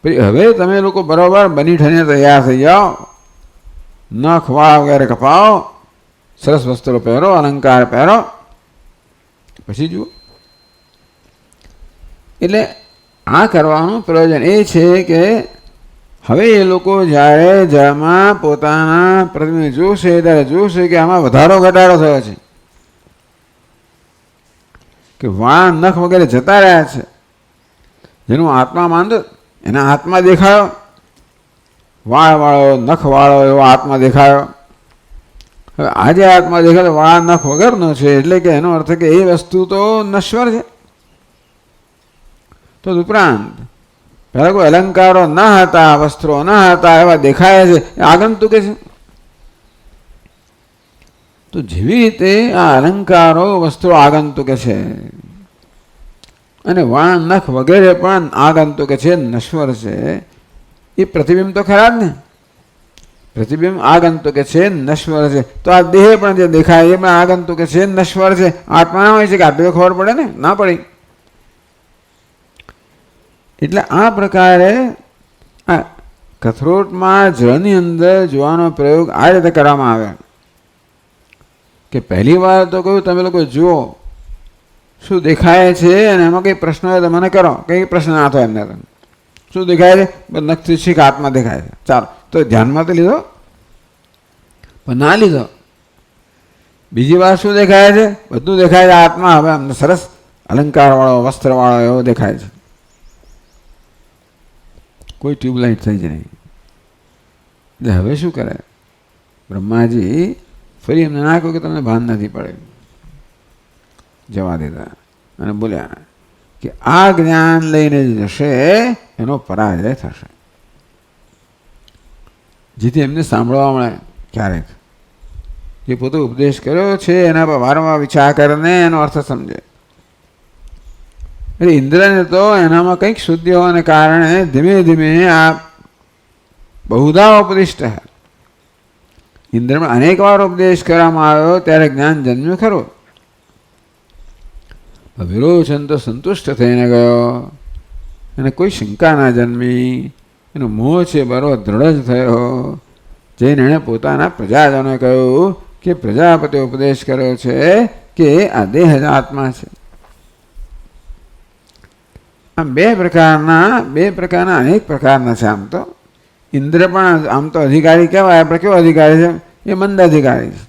A: પછી હવે તમે લોકો બરોબર બની ઠરીને તૈયાર થઈ જાઓ, નખ વાળ વગેરે કપાવો, સરસ વસ્ત્રો પહેરો, અલંકાર પહેરો, પછી જુઓ. એટલે આ કરવાનું પ્રયોજન એ છે કે હવે એ લોકો જ્યારે જળમાં પોતાના પ્રતિબિંબ જોશે ત્યારે જોશે કે આમાં વધારો ઘટાડો થયો છે, કે વાળ નખ વગેરે જતા રહ્યા છે. જેનું આત્મા માનતો એના આત્મા દેખાયો, વાળવાળો નખવાળો એવો આત્મા દેખાયો. હવે આજે આત્મા દેખાય વાળ નખ વગરનો છે, એટલે કે એનો અર્થ કે એ વસ્તુ તો નશ્વર છે, તદુપરાંત પહેલાં કોઈ અલંકારો ન હતા, વસ્ત્રો ન હતા, એવા દેખાય છે, એ આગંતુક છે. તો જેવી રીતે આ અલંકારો વસ્ત્રો આગંતુક છે અને વાણ નખ વગેરે પણ આગંતુક છે, નશ્વર છે, એ પ્રતિબિંબ તો ખરા જ ને. પ્રતિબિંબ આગંતુક છે, નશ્વર છે. તો આ દેહ પણ જે દેખાય એ પણ આગંતુક છે, નશ્વર છે. આત્મા ના હોય છે કે આટલી ખબર પડે ને, ના પડી. એટલે આ પ્રકારે આ કથરોટમાં જળની અંદર જોવાનો પ્રયોગ આ રીતે કરવામાં આવે કે પહેલી વાર તો કહ્યું તમે લોકો જુઓ શું દેખાય છે, અને એમાં કંઈ પ્રશ્ન હોય તો મને કરો. કંઈ પ્રશ્ન ના થાય એમને. શું દેખાય છે? નખથી શીખ આત્મા દેખાય છે. ચાલો, તો ધ્યાનમાં તો લીધો, પણ ના લીધો. બીજી વાર શું દેખાય છે? બધું દેખાય છે આત્મા. હવે અમને સરસ અલંકારવાળો, વસ્ત્રવાળો એવો દેખાય છે. કોઈ ટ્યુબલાઇટ થઈ જ નહીં. એટલે હવે શું કરે બ્રહ્માજી? ફરી એમને ના કહ્યું કે તમને ભાન નથી પડે, જવા દેતા, અને બોલ્યા કે આ જ્ઞાન લઈને જશે એનો પરાજય થશે. જેથી એમને સાંભળવા મળે ક્યારેક જે પોતે ઉપદેશ કર્યો છે એના પર વારંવાર વિચાર કરીને એનો અર્થ સમજે. એટલે ઇન્દ્રને તો એનામાં કંઈક શુદ્ધિ હોવાને કારણે ધીમે ધીમે આ બહુધા ઉપદિષ્ટ. ઇન્દ્રમાં અનેક વાર ઉપદેશ કરવામાં આવ્યો ત્યારે જ્ઞાન જન્મ્યું ખરું. વિરોચન તો સંતુષ્ટ થઈને ગયો, એને કોઈ શંકા ના જન્મી. એનો મોહ છે બરો દ્રઢ જ થયો. જઈને એણે પોતાના પ્રજાજનોને કહ્યું કે પ્રજાપતિ ઉપદેશ કર્યો છે કે આ દેહ જ આત્મા છે. આમ બે પ્રકારના અનેક પ્રકારના છે. આમ તો ઇન્દ્ર પણ આમ તો અધિકારી કહેવાય. આપણે કેવો અધિકારી છે? એ મંદ અધિકારી છે.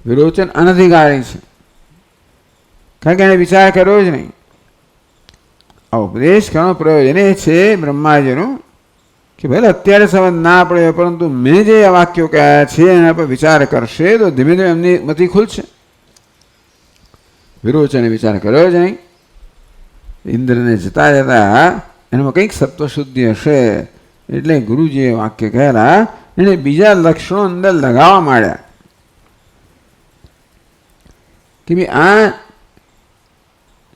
A: વિરોચન અનધિકારી છે, કારણ કે એને વિચાર કર્યો જ નહીં. આ ઉપદેશ કરવાનો પ્રયોજન એ છે બ્રહ્માજીનું કે ભલે અત્યારે સમજ ના પડે, પરંતુ મેં જે આ વાક્યો કહ્યા છે એના પર વિચાર કરશે તો ધીમે ધીમે એમની મતિ ખુલશે. વિરોચને વિચાર કર્યો જ નહીં. ઇન્દ્રને જતા જતા એનામાં કંઈક સત્વશુદ્ધિ હશે એટલે ગુરુજીએ વાક્ય કહેલા એને બીજા લક્ષણો અંદર લગાવવા માંડ્યા કે ભાઈ આ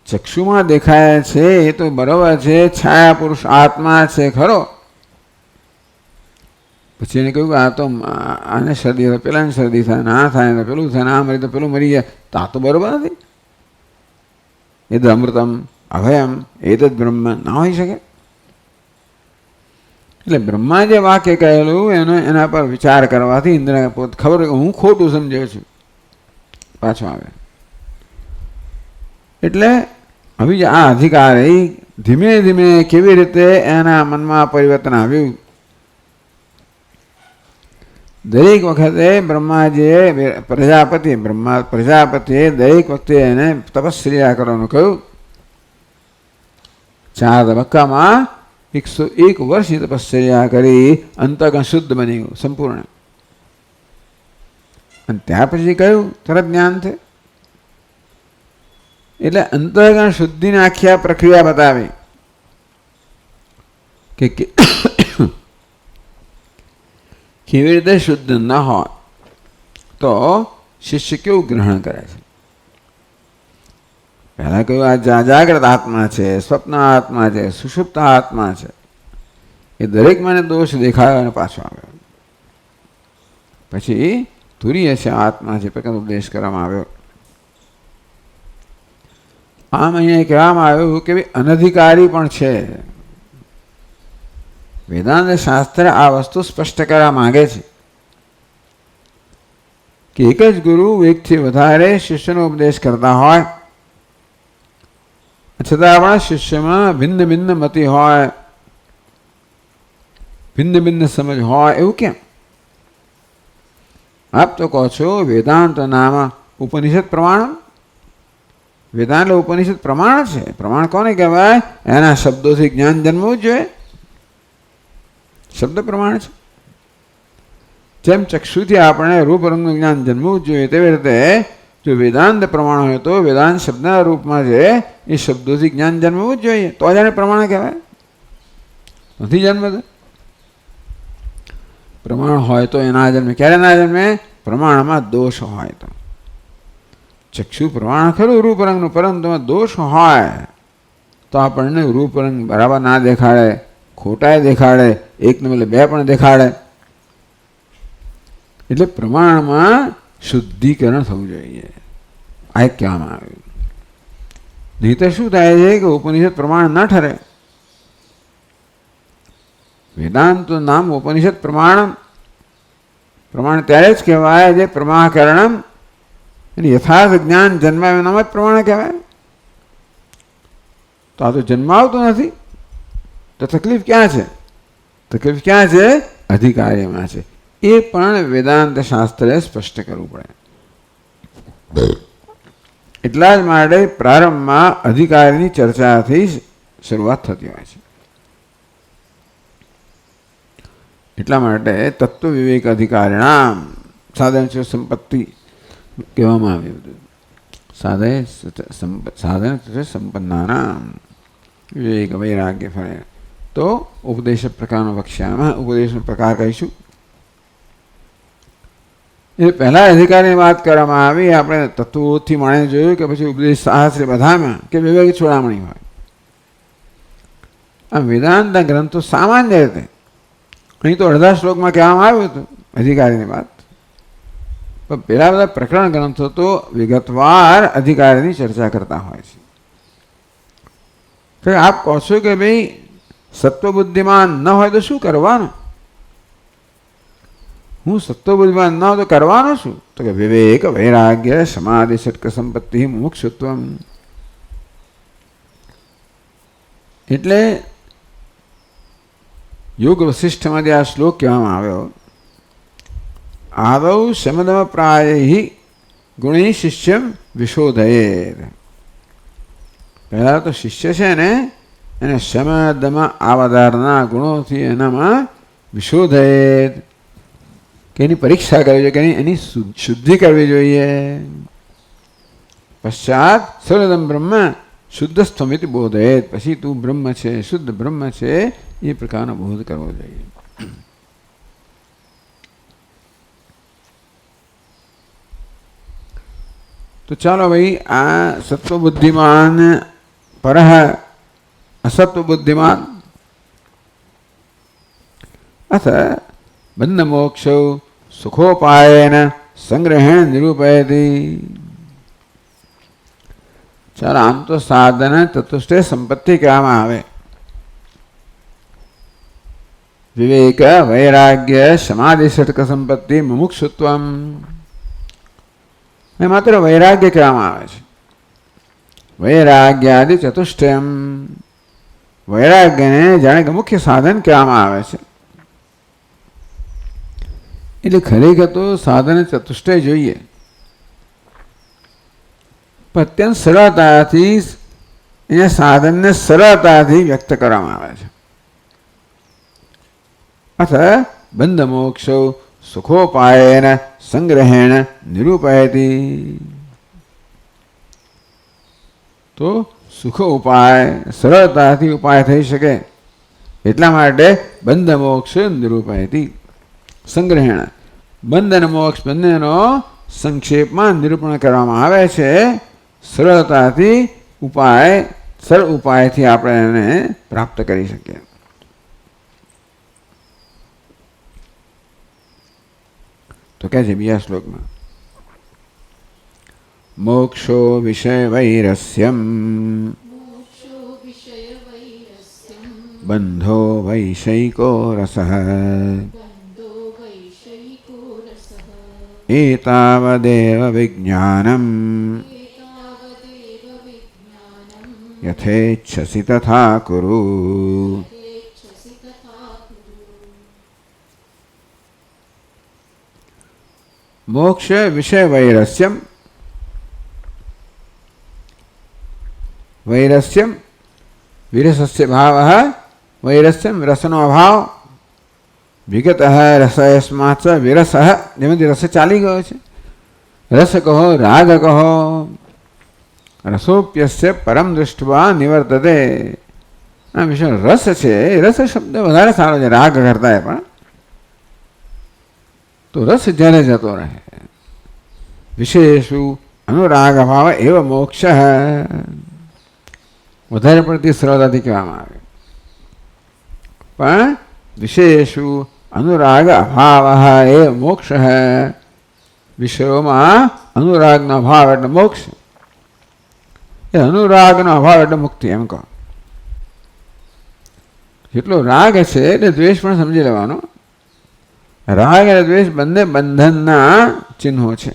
A: ચક્ષુમાં દેખાય છે એ તો બરોબર છે, છાયા પુરુષ આત્મા છે ખરો. પછી એને કહ્યું કે આ તો આને શરદી થાય, પેલાને શરદી થાય, આ થાય તો પેલું થાય, આ મરી તો પેલું મરી જાય. તો આ તો બરોબર નથી. એ તો અમૃતમ અભયમ એ તો બ્રહ્મ ના હોઈ શકે. એટલે બ્રહ્મા જે વાક્ય કહેલું એના પર વિચાર કરવાથી ઇન્દ્રને પોતે ખબર કે હું ખોટું સમજ્યો છું, પાછો આવે. એટલે હવે આ અધિકારી ધીમે ધીમે કેવી રીતે એના મનમાં પરિવર્તન આવ્યું. દરેક વખતે બ્રહ્માજીએ પ્રજાપતિએ દરેક વખતે એને તપસ્યા કરવાનું કહ્યું. 4 તબક્કામાં 101 વર્ષની તપસ્યા કરી અંતઃકરણ શુદ્ધ બની ગયું સંપૂર્ણ. અને ત્યાર પછી કહ્યું તરત જ્ઞાન છે. એટલે અંતઃકરણ શુદ્ધિની આખી પ્રક્રિયા બતાવી કે કેવી રીતે શુદ્ધ ન હોય તો શિષ્ય કેવું ગ્રહણ કરે છે. પહેલા કહ્યું આ જાગ્રત આત્મા છે, સ્વપ્ન આત્મા છે, સુષુપ્ત આત્મા છે. એ દરેક મને દોષ દેખાયો અને પાછો આવ્યો. પછી તુરીય છે આત્મા છે પ્રકાર ઉપદેશ કરવામાં આવ્યો. આમ અહીંયા કહેવામાં આવ્યું કે ભાઈ અનધિકારી પણ છે. વેદાંત શાસ્ત્ર આ વસ્તુ સ્પષ્ટ કરવા માંગે છે કે એક જ ગુરુ એકથી વધારે શિષ્યનો ઉપદેશ કરતા હોય છતાં આપણા શિષ્યમાં ભિન્ન ભિન્ન મતિ હોય, ભિન્ન ભિન્ન સમજ હોય, એવું કેમ? આપ તો કહો છો વેદાંત નામ ઉપનિષદ પ્રમાણ. વેદાંત ઉપનિષદ પ્રમાણ છે. પ્રમાણ કોને કહેવાય? એના શબ્દોથી જ્ઞાન જન્મવું જ જોઈએ. શબ્દ પ્રમાણ છે. જેમ ચક્ષુથી આપણે રૂપ રંગનું જ્ઞાન જન્મવું જ જોઈએ તેવી રીતે જો વેદાંત પ્રમાણ હોય તો વેદાંત શબ્દના રૂપમાં છે એ શબ્દોથી જ્ઞાન જન્મવું જ જોઈએ, તો જ એને પ્રમાણ કહેવાય. નથી જન્મતું. પ્રમાણ હોય તો એના જન્મે. ક્યારે ના જન્મે? પ્રમાણમાં દોષ હોય તો. ચક્ષુ પ્રમાણ ખરું રૂપરંગનું, પરંતુ એમાં દોષ હોય તો આપણને રૂપરંગ બરાબર ના દેખાડે, ખોટાએ દેખાડે, એકને બદલે બે પણ દેખાડે. એટલે પ્રમાણમાં શુદ્ધિકરણ થવું જોઈએ, આ એક કહેવામાં આવ્યું. નહીં તો શું થાય છે કે ઉપનિષદ પ્રમાણ ન ઠરે. વેદાંતનું નામ ઉપનિષદ પ્રમાણ. પ્રમાણ ત્યારે જ કહેવાય જે પ્રમાકરણમ, એટલે યથાર્થ જ્ઞાન જન્માવે નામ જ પ્રમાણ કહેવાય. તો આ તો જન્માવતું નથી, તો તકલીફ ક્યાં છે? તકલીફ ક્યાં છે? અધિકારીમાં છે. એ પણ વેદાંત શાસ્ત્રે સ્પષ્ટ કરવું પડે. એટલા જ માટે પ્રારંભમાં અધિકારીની ચર્ચાથી શરૂઆત થતી હોય છે. એટલા માટે તત્વ વિવેક અધિકારીણામ સાધન છે સંપત્તિ કહેવામાં આવ્યું હતું. સાધન સંપન્નાનામ વિવેક વૈરાગ્ય ફળે. તો ઉપદેશ પ્રકારનો વક્ષ્યામાં ઉપદેશનો પ્રકાર કહીશું. એ પહેલા અધિકારની વાત કરવામાં આવી. આપણે તત્વોથી માણીને જોયું કે પછી ઉપદેશ શાસ્ત્ર બધામાં કે વિવેક છોડામણી હોય. આ વેદાંતના ગ્રંથો સામાન્ય રીતે અહીં તો અડધા શ્લોકમાં કહેવામાં આવ્યું હતું અધિકારીની વાત, પણ પેલા બધા પ્રકરણ ગ્રંથો તો વિગતવાર અધિકારીની ચર્ચા કરતા હોય છે. તો આપ કહો છો કે ભાઈ સત્વબુદ્ધિમાન ન હોય તો શું કરવાનું? હું સત્વબુદ્ધિમાન ન હોય તો કરવાનું શું? તો કે વિવેક વૈરાગ્ય સમાધિ ષટ્ક સંપત્તિ મુમુક્ષુત્વમ. એટલે યોગ વશિષ્ઠમાં જે આ શ્લોક કહેવામાં આવ્યો, આદૌ શમદમ પ્રાય ગુણી શિષ્યમ વિશોધયેત. પહેલાં તો શિષ્ય છે ને એને શમદમાં આવધારના ગુણોથી એનામાં વિશોધયેત, કે એની પરીક્ષા કરવી જોઈએ, કે એની શુદ્ધિ કરવી જોઈએ. પશ્ચાત સર્વદમ બ્રહ્મ શુદ્ધસ્ત્વમિતિ બોધયેત. પછી તું બ્રહ્મ છે, શુદ્ધ બ્રહ્મ છે, એ પ્રકારનો બોધ કરવો જોઈએ. તો ચાલો ભાઈ, આ સત્વબુદ્ધિમાન પરહ અસત્વબુદ્ધિમાન અથ બંધમોક્ષ સુખોપાયેન સંગ્રહેણ નિરૂપયતિ. ચાલો, આમ તો સાધન ચતુષ્ટય સંપત્તિ કહેવામાં આવે. વિવેક વૈરાગ્ય સમાધિ ષટ્ક સંપત્તિ મુમુક્ષુત્વમ એ માત્ર વૈરાગ્ય કહેવામાં આવે છે. વૈરાગ્યાદિ ચતુષ્ટયમ, વૈરાગ્યને જાણે કે મુખ્ય સાધન કહેવામાં આવે છે. એટલે ખરેખર તો સાધન ચતુષ્ટય જોઈએ, પણ અત્યંત સરળતાથી અહીંયા સાધનને સરળતાથી વ્યક્ત કરવામાં આવે છે. અથ બંધ મોક્ષ સુખોપાયેન સંગ્રહેણ નિરૂપયતિ. તો સુખ ઉપાય સરળતાથી ઉપાય થઈ શકે એટલા માટે બંધ મોક્ષ નિરૂપયતિ. સંગ્રહેણ, બંધ અને મોક્ષ બંનેનો સંક્ષેપમાં નિરૂપણ કરવામાં આવે છે. સરળતાથી ઉપાય, સરળ ઉપાયથી આપણે એને પ્રાપ્ત કરી શકીએ. તો કહે છે બીજા શ્લોકમાં, મોક્ષો વિષય વૈરસ્યમ બંધો વૈષયિકો રસઃ એતાવદેવ વિજ્ઞાનમ યથેચ્છસि તથા કુરુ. મોક્ષ વિષય વૈરસ્યમ. વૈરસ્યમ વિરસસ્ય ભાવ, વૈરસ્યમ રસનો અભાવ, વિગત રસયસ્માત વિરસ, જેમાંથી રસ ચાલી ગયો છે રસ કહો, રાગ કહો. રસોપ્યસ્ય પરમ દૃષ્ટવા નિવર્તતે. આ વિષય રસ છે, રસ શબ્દ વધારે સારો છે રાગ કરતા, પણ તો રસ જ્યારે જતો રહે. વિશેષુ અનુરાગ ભાવ એવ મોક્ષ, વધારે પડતી સરળતાથી કહેવામાં આવે. પણ વિશેષુ અનુરાગ અભાવ એ મોક્ષ. વિષયોમાં અનુરાગનો અભાવ એટલે મોક્ષ, એ અનુરાગનો અભાવ એટલે મુક્તિ. એમ કહો, જેટલો રાગ છે એટલે દ્વેષ પણ સમજી લેવાનો. રાગ અને દ્વેષ બંને બંધનના ચિહ્નો છે.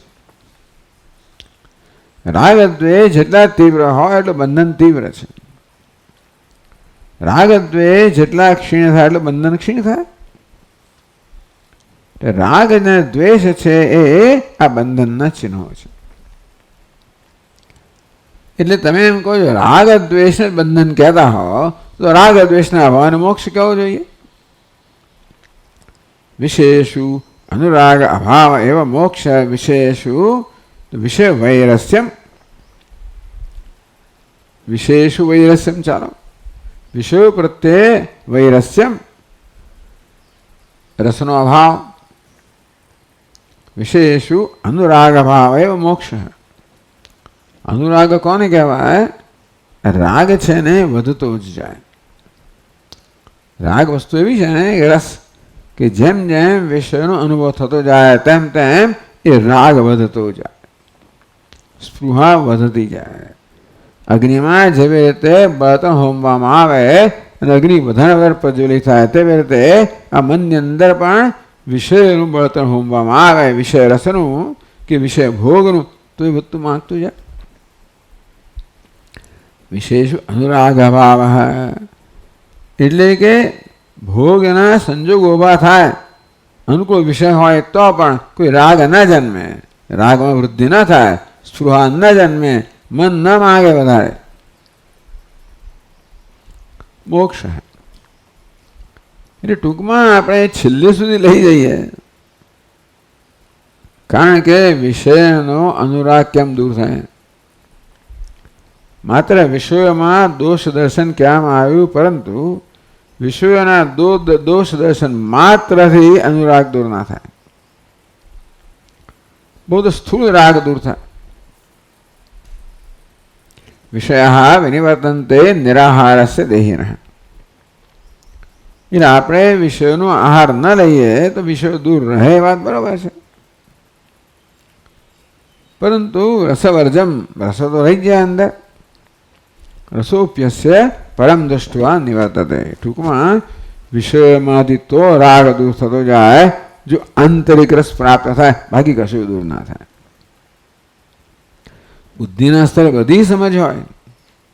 A: રાગ દ્વેષ જેટલા તીવ્ર હોય એટલું બંધન તીવ્ર છે. રાગ દ્વેષ જેટલા ક્ષીણ થાય એટલું બંધન ક્ષીણ થાય. રાગ અને દ્વેષ છે એ આ બંધનના ચિહ્નો છે. એટલે તમે એમ કહો છો રાગ દ્વેષને બંધન કહેતા હો તો રાગ દ્વેષના અભાવને મોક્ષ કહેવો જોઈએ. વિશેષુ અનુરાગ અભાવ એવા મોક્ષ. વિશેષુ વિષય વૈરસ્યમ. વિશેષુ વૈરસ્યમ, ચાલો, વિષયો પ્રત્યે વૈરસ્યમ, રસનો અભાવ. વિશેષુ અનુરાગ ભાવ એવ મોક્ષ. અનુરાગ કોને કહેવાય? રાગ છે ને વધતો જ જાય. રાગ વસ્તુ એવી છે ને રસ, કે જેમ જેમ વિષયનો અનુભવ થતો જાય તેમ તેમ એ રાગ વધતો જાય, સ્પૃહા વધતી જાય. અગ્નિમાં જેવી રીતે બળતણ હોમવામાં આવે અને અગ્નિ વધારે વધારે પ્રજ્વલિત થાય તેવી રીતે આ મનની અંદર પણ વિષયનું બળતણ હોમવામાં આવે, વિષય રસનું કે વિષય ભોગનું, તો એ બધું માંગતું જાય. વિશેષ અનુરાગ અભાવ, એટલે કે ભોગના સંજોગો ઊભા થાય, અનુકૂળ વિષય હોય તો પણ કોઈ રાગ ન જન્મે, રાગમાં વૃદ્ધિ ન થાય, સ્પૃહા ન જન્મે, મન ન માગે વધારે, મોક્ષ. એટલે ટૂંકમાં આપણે છેલ્લે સુધી લઈ જઈએ, કારણ કે વિષયનો અનુરાગ કેમ દૂર થાય? માત્ર વિષયોમાં દોષ દર્શન કહેવામાં આવ્યું, પરંતુ વિષયોના દોષ દર્શન માત્રથી અનુરાગ દૂર ના થાય. બહુ તો સ્થૂળ રાગ દૂર થાય. વિષયા વિનિવર્તન્તે નિરાહારસ્ય દેહિનઃ. એટલે આપણે વિષયોનો આહાર ન લઈએ તો વિષયો દૂર રહે, વાત બરાબર છે. પરંતુ રસવર્જમ, રસો તો રહી જાય અંદર. રસોપ્યસ્ય પરમ દૃષ્ટવા નિવર્તતે. ટૂંકમાં વિષયમાંથી તો રાગ દૂર થતો જાય જો આંતરિક રસ પ્રાપ્ત થાય, બાકી કશું દૂર ના થાય. બુદ્ધિના સ્તરે બધી સમજ હોય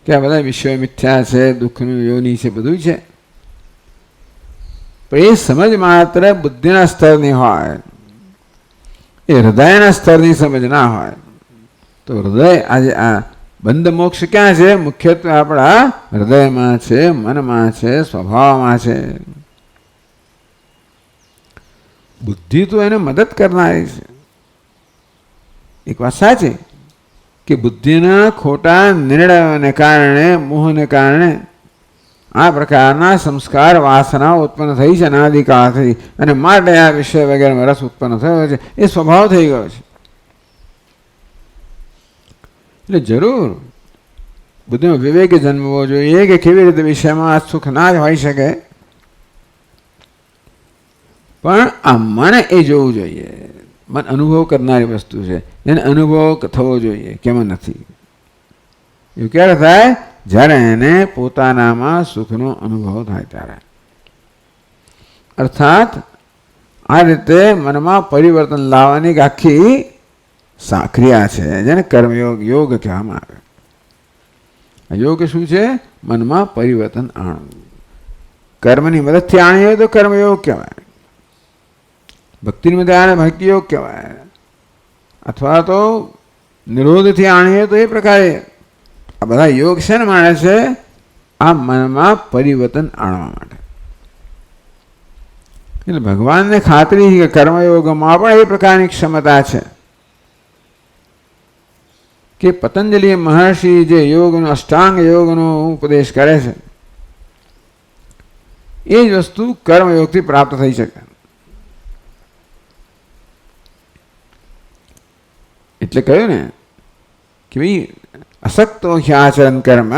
A: કે આ બધા વિષયો મિથ્યા છે, દુઃખનું યોની છે, બધું છે, પણ એ સમજ માત્ર બુદ્ધિના સ્તરની હોય, એ હૃદયના સ્તરની સમજ ના હોય. તો હૃદય આજે આ બંધ મોક્ષ ક્યાં છે? મુખ્યત્વે આપણા હૃદયમાં છે, મનમાં છે, સ્વભાવમાં છે. બુદ્ધિ તો એને મદદ કરનારી છે. એક વાત સાચી કે બુદ્ધિના ખોટા નિર્ણયોને કારણે, મોહને કારણે આ પ્રકારના સંસ્કાર વાસનાઓ ઉત્પન્ન થઈ છે અનાદિકાળથી, અને માટે આ વિષય વગેરેમાં રસ ઉત્પન્ન થયો છે. એ સ્વભાવ થઈ ગયો છે. એટલે જરૂર બુદ્ધિમાં વિવેક જન્મવો જોઈએ કે કેવી રીતે વિષયમાં સુખ ના જ હોઈ શકે, પણ આ મન એ જોવું જોઈએ. મન અનુભવ કરનારી વસ્તુ છે, એને અનુભવ થવો જોઈએ, કેમાં નથી. એવું ક્યારે થાય? જ્યારે એને પોતાનામાં સુખનો અનુભવ થાય ત્યારે. અર્થાત આ રીતે મનમાં પરિવર્તન લાવવાની એક આખી ક્રિયા છે, જેને કર્મયોગ, યોગ કહેવામાં આવે. આ યોગ શું છે? મનમાં પરિવર્તન આણવું. કર્મની મદદથી આણીએ હોય તો કર્મયોગ કહેવાય, ભક્તિની મદદ આણે ભક્તિ યોગ કહેવાય, અથવા તો નિરોધથી આણીએ તો એ પ્રકારે. આ બધા યોગ છે ને માણે છે આ મનમાં પરિવર્તન આણવા માટે. એટલે ભગવાનને ખાતરી કે કર્મયોગમાં પણ એ પ્રકારની ક્ષમતા છે. કે પતંજલિ મહર્ષિ જે યોગનો અષ્ટાંગ યોગનો ઉપદેશ કરે છે એ જ વસ્તુ કર્મયોગથી પ્રાપ્ત થઈ શકે. એટલે કહ્યું ને કે ભાઈ અસક્તો હ્યાચરણ કર્મ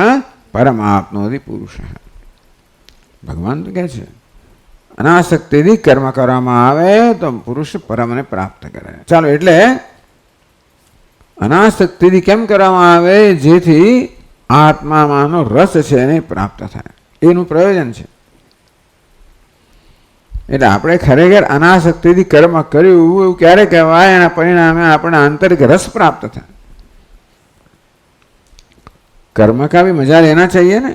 A: પરમાપ્નોતિ પુરુષ. ભગવાન તો કહે છે અનાસક્તિથી કર્મ કરવામાં આવે તો પુરુષ પરમને પ્રાપ્ત કરે. ચાલો, એટલે અનાસક્તિથી કેમ કરવામાં આવે? જેથી આત્મામાંનો રસ છે એને પ્રાપ્ત થાય, એનું પ્રયોજન છે. એટલે આપણે ખરેખર અનાસક્તિથી કર્મ કર્યું એવું ક્યારે કહેવાય? એના પરિણામે આપણે આંતરિક રસ પ્રાપ્ત થાય. कर्म का भी मजा लेना चाहिए ना.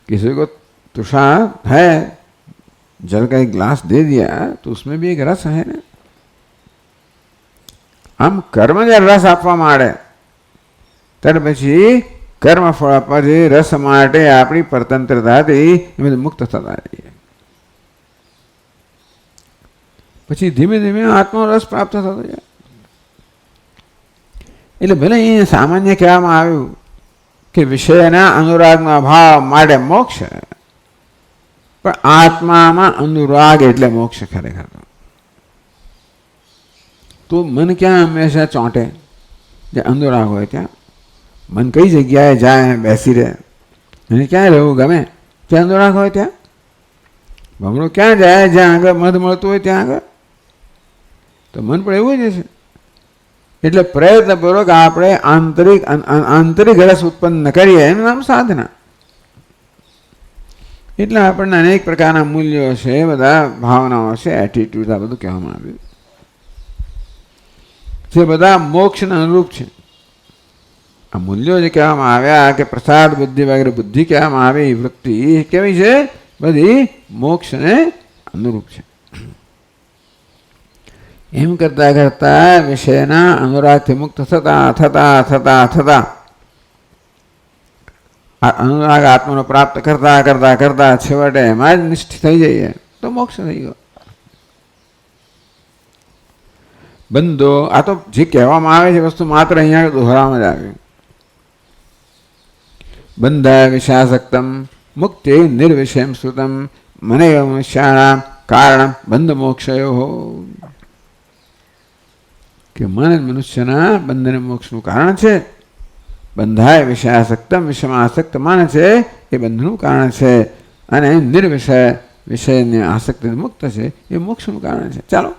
A: किसी को तुषार है, जल का एक ग्लास दे दिया तो उसमें भी एक रस है ना. આમ કર્મ જે રસ આપવા માંડે ત્યાર પછી કર્મફળ પર જે રસ માટે આપણી પરતંત્રતાથી એમાંથી મુક્ત થતા રહીએ. પછી ધીમે ધીમે આત્મરસ પ્રાપ્ત થતો જાય. એટલે ભલે એ સામાન્ય કહેવામાં આવ્યું કે વિષયના અનુરાગનો અભાવ માટે મોક્ષ, પણ આત્મામાં અનુરાગ એટલે મોક્ષ ખરેખર. તો મન ક્યાં હંમેશા ચોંટે? જે અનુરાગ હોય ત્યાં. મન કઈ જગ્યાએ જાય બેસી રહે? એને ક્યાં રહેવું ગમે? જ્યાં અનુરાગ હોય ત્યાં. ભમરો ક્યાં જાય? જ્યાં આગળ મધ મળતું હોય ત્યાં આગળ. તો મન પણ એવું જ છે. એટલે પ્રયત્નપૂર્વક આપણે આંતરિક રસ ઉત્પન્ન કરીએ એનું નામ સાધના. એટલે આપણને અનેક પ્રકારના મૂલ્યો છે, બધા ભાવનાઓ છે, એટીટ્યુડ, આ બધું કહેવામાં આવ્યું જે બધા મોક્ષને અનુરૂપ છે. આ મૂલ્યો જે કહેવામાં આવ્યા કે પ્રસાદ બુદ્ધિ વગેરે બુદ્ધિ કહેવામાં આવી, વૃત્તિ કેવી છે? બધી મોક્ષને અનુરૂપ છે. એમ કરતા કરતા વિષયના અનુરાગથી મુક્ત થતા થતા થતા થતા અનુરાગ આત્માનો પ્રાપ્ત કરતા કરતા કરતા છેવટે એમાં જ નિષ્ઠ થઈ જઈએ તો મોક્ષ થઈ ગયો. બંધો આ તો જે કહેવામાં આવે છે વસ્તુ માત્ર અહીંયા દોહરામાં જ આવ્યું. બંધ વિષયાસક્તમ મુક્તિ નિર્વિષયમ શ્રુતમ મને મનુષ્યાણામ કારણ બંધ મોક્ષયો. કે મન મનુષ્યના બંધને મોક્ષનું કારણ છે. બંધાય વિષયાસક્તમ, વિષયમાં આસક્ત માને છે એ બંધનું કારણ છે. અને નિર્વિષય વિષયની આસક્તિ મુક્ત છે એ મોક્ષનું કારણ છે. ચાલો,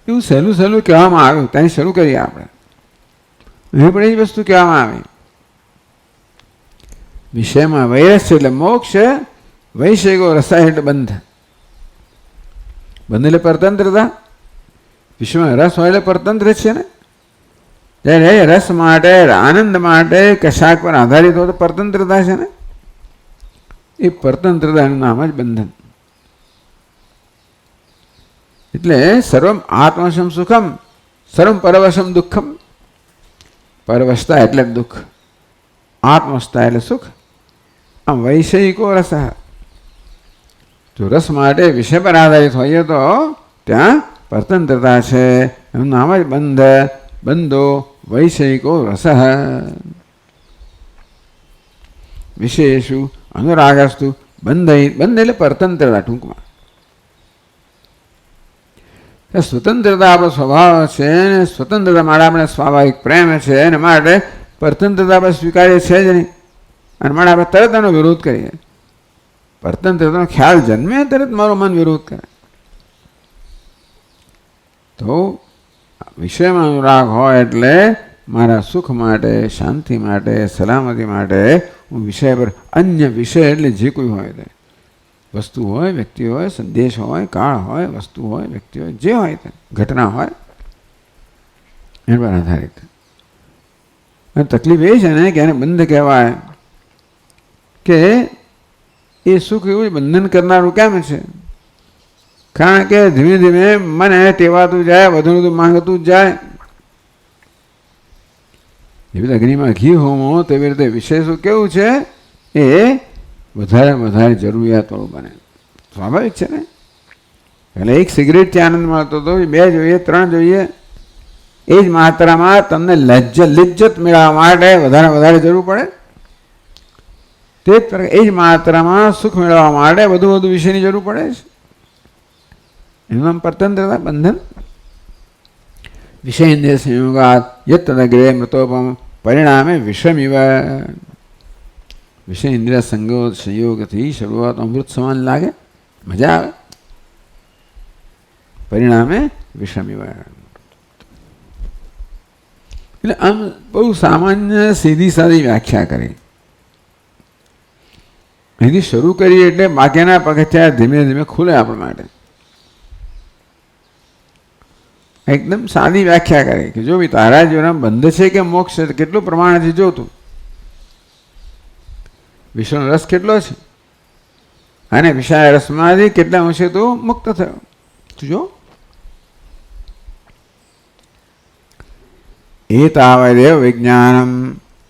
A: એવું સહેલું સહેલું કહેવામાં આવ્યું, ત્યાં શરૂ કરીએ આપણે. એ પણ એ જ વસ્તુ કહેવામાં આવી. વિષયમાં વૈરસ છે એટલે મોક્ષ, વૈષયિકો રસાય એટલે બંધ. બંધ એટલે પરતંત્રતા. વિશ્વમાં રસ હોય એટલે પરતંત્ર છે ને. ત્યારે રસ માટે, આનંદ માટે કશાક પર આધારિત હોય તો પરતંત્રતા છે ને. એ પરતંત્રતાનું નામ જ બંધન. એટલે સર્વમ આત્મવશમ સુખમ, સર્વમ પરવશમ દુઃખમ. પરવશતા એટલે દુઃખ, આત્મવશતા એટલે સુખ. આમ વૈષયિકો રસ. જો રસ માટે વિષય પર આધારિત હોઈએ તો ત્યાં પરતંત્રતા છે, એનું નામ જ બંધ. બંધો વૈષયિકો રસ. વિશેષુ અનુરાગસ્તુ બંધ. બંધ એટલે પરતંત્રતા ટૂંકમાં. સ્વતંત્રતા આપણો સ્વભાવ છે ને, સ્વતંત્રતા માટે આપણે સ્વાભાવિક પ્રેમ છે, એના માટે પરતંત્રતા આપણે સ્વીકારીએ છે જ નહીં. અને માટે આપણે તરત એનો વિરોધ કરીએ. પરતંત્રતાનો ખ્યાલ જન્મે તરત મારું મન વિરોધ કરે. તો વિષયમાં અનુરાગ હોય એટલે મારા સુખ માટે, શાંતિ માટે, સલામતી માટે હું વિષય પર, અન્ય વિષય એટલે જે કોઈ હોય તે વસ્તુ હોય, વ્યક્તિ હોય, સંદેશ હોય, કાળ હોય, વસ્તુ હોય, વ્યક્તિ હોય, જે હોય તે ઘટના હોય એના પર આધારિત. અને તકલીફ એ છે ને કે એને બંધ કહેવાય કે એ સુખ એવું બંધન કરનારું કેમ છે? કારણ કે ધીમે ધીમે મને ટેવાતું જાય, વધુ વધુ માંગતું જ જાય. એવી રીતે અગ્નિમાં ઘી હોમો તેવી રીતે વિષય શું કેવું છે? એ વધારે વધારે જરૂરિયાતવાળું બને. સ્વાભાવિક છે ને. એટલે એક સિગરેટથી આનંદ મળતો હતો, 2 જોઈએ, 3 જોઈએ, એ જ માત્રામાં તમને લિજ્જત મેળવવા માટે વધારે વધારે જરૂર પડે. તે જ પ્રકારે એ જ માત્રામાં સુખ મેળવવા માટે વધુ વિષયની જરૂર પડે છે. એનું નામ પરતંત્રતા, બંધન. વિષયેન્દ્રિય સંયોગાત યત તદગ્રે મૃતોપમ પરિણામે વિષમિવ. વિષય ઇન્દ્રિય સંયોગથી શરૂઆત અમૃત સમાન લાગે, મજા આવે, પરિણામે વિષમિવ. એટલે આમ બહુ સામાન્ય સીધી સાદી વ્યાખ્યા કરી. અહીંથી શરૂ કરીએ એટલે બાકીના પગથિયા ધીમે ધીમે ખુલે આપણા માટે. એકદમ સાદી વ્યાખ્યા કરી કે જો ભાઈ તારા જીવનમાં બંધ છે કે મોક્ષ છે, કેટલું પ્રમાણ છે જોતું. વિષયનો રસ કેટલો છે અને વિષય રસમાંથી કેટલા અંશે તું મુક્ત થયો તું જો. એ તાવદેવ વિજ્ઞાનમ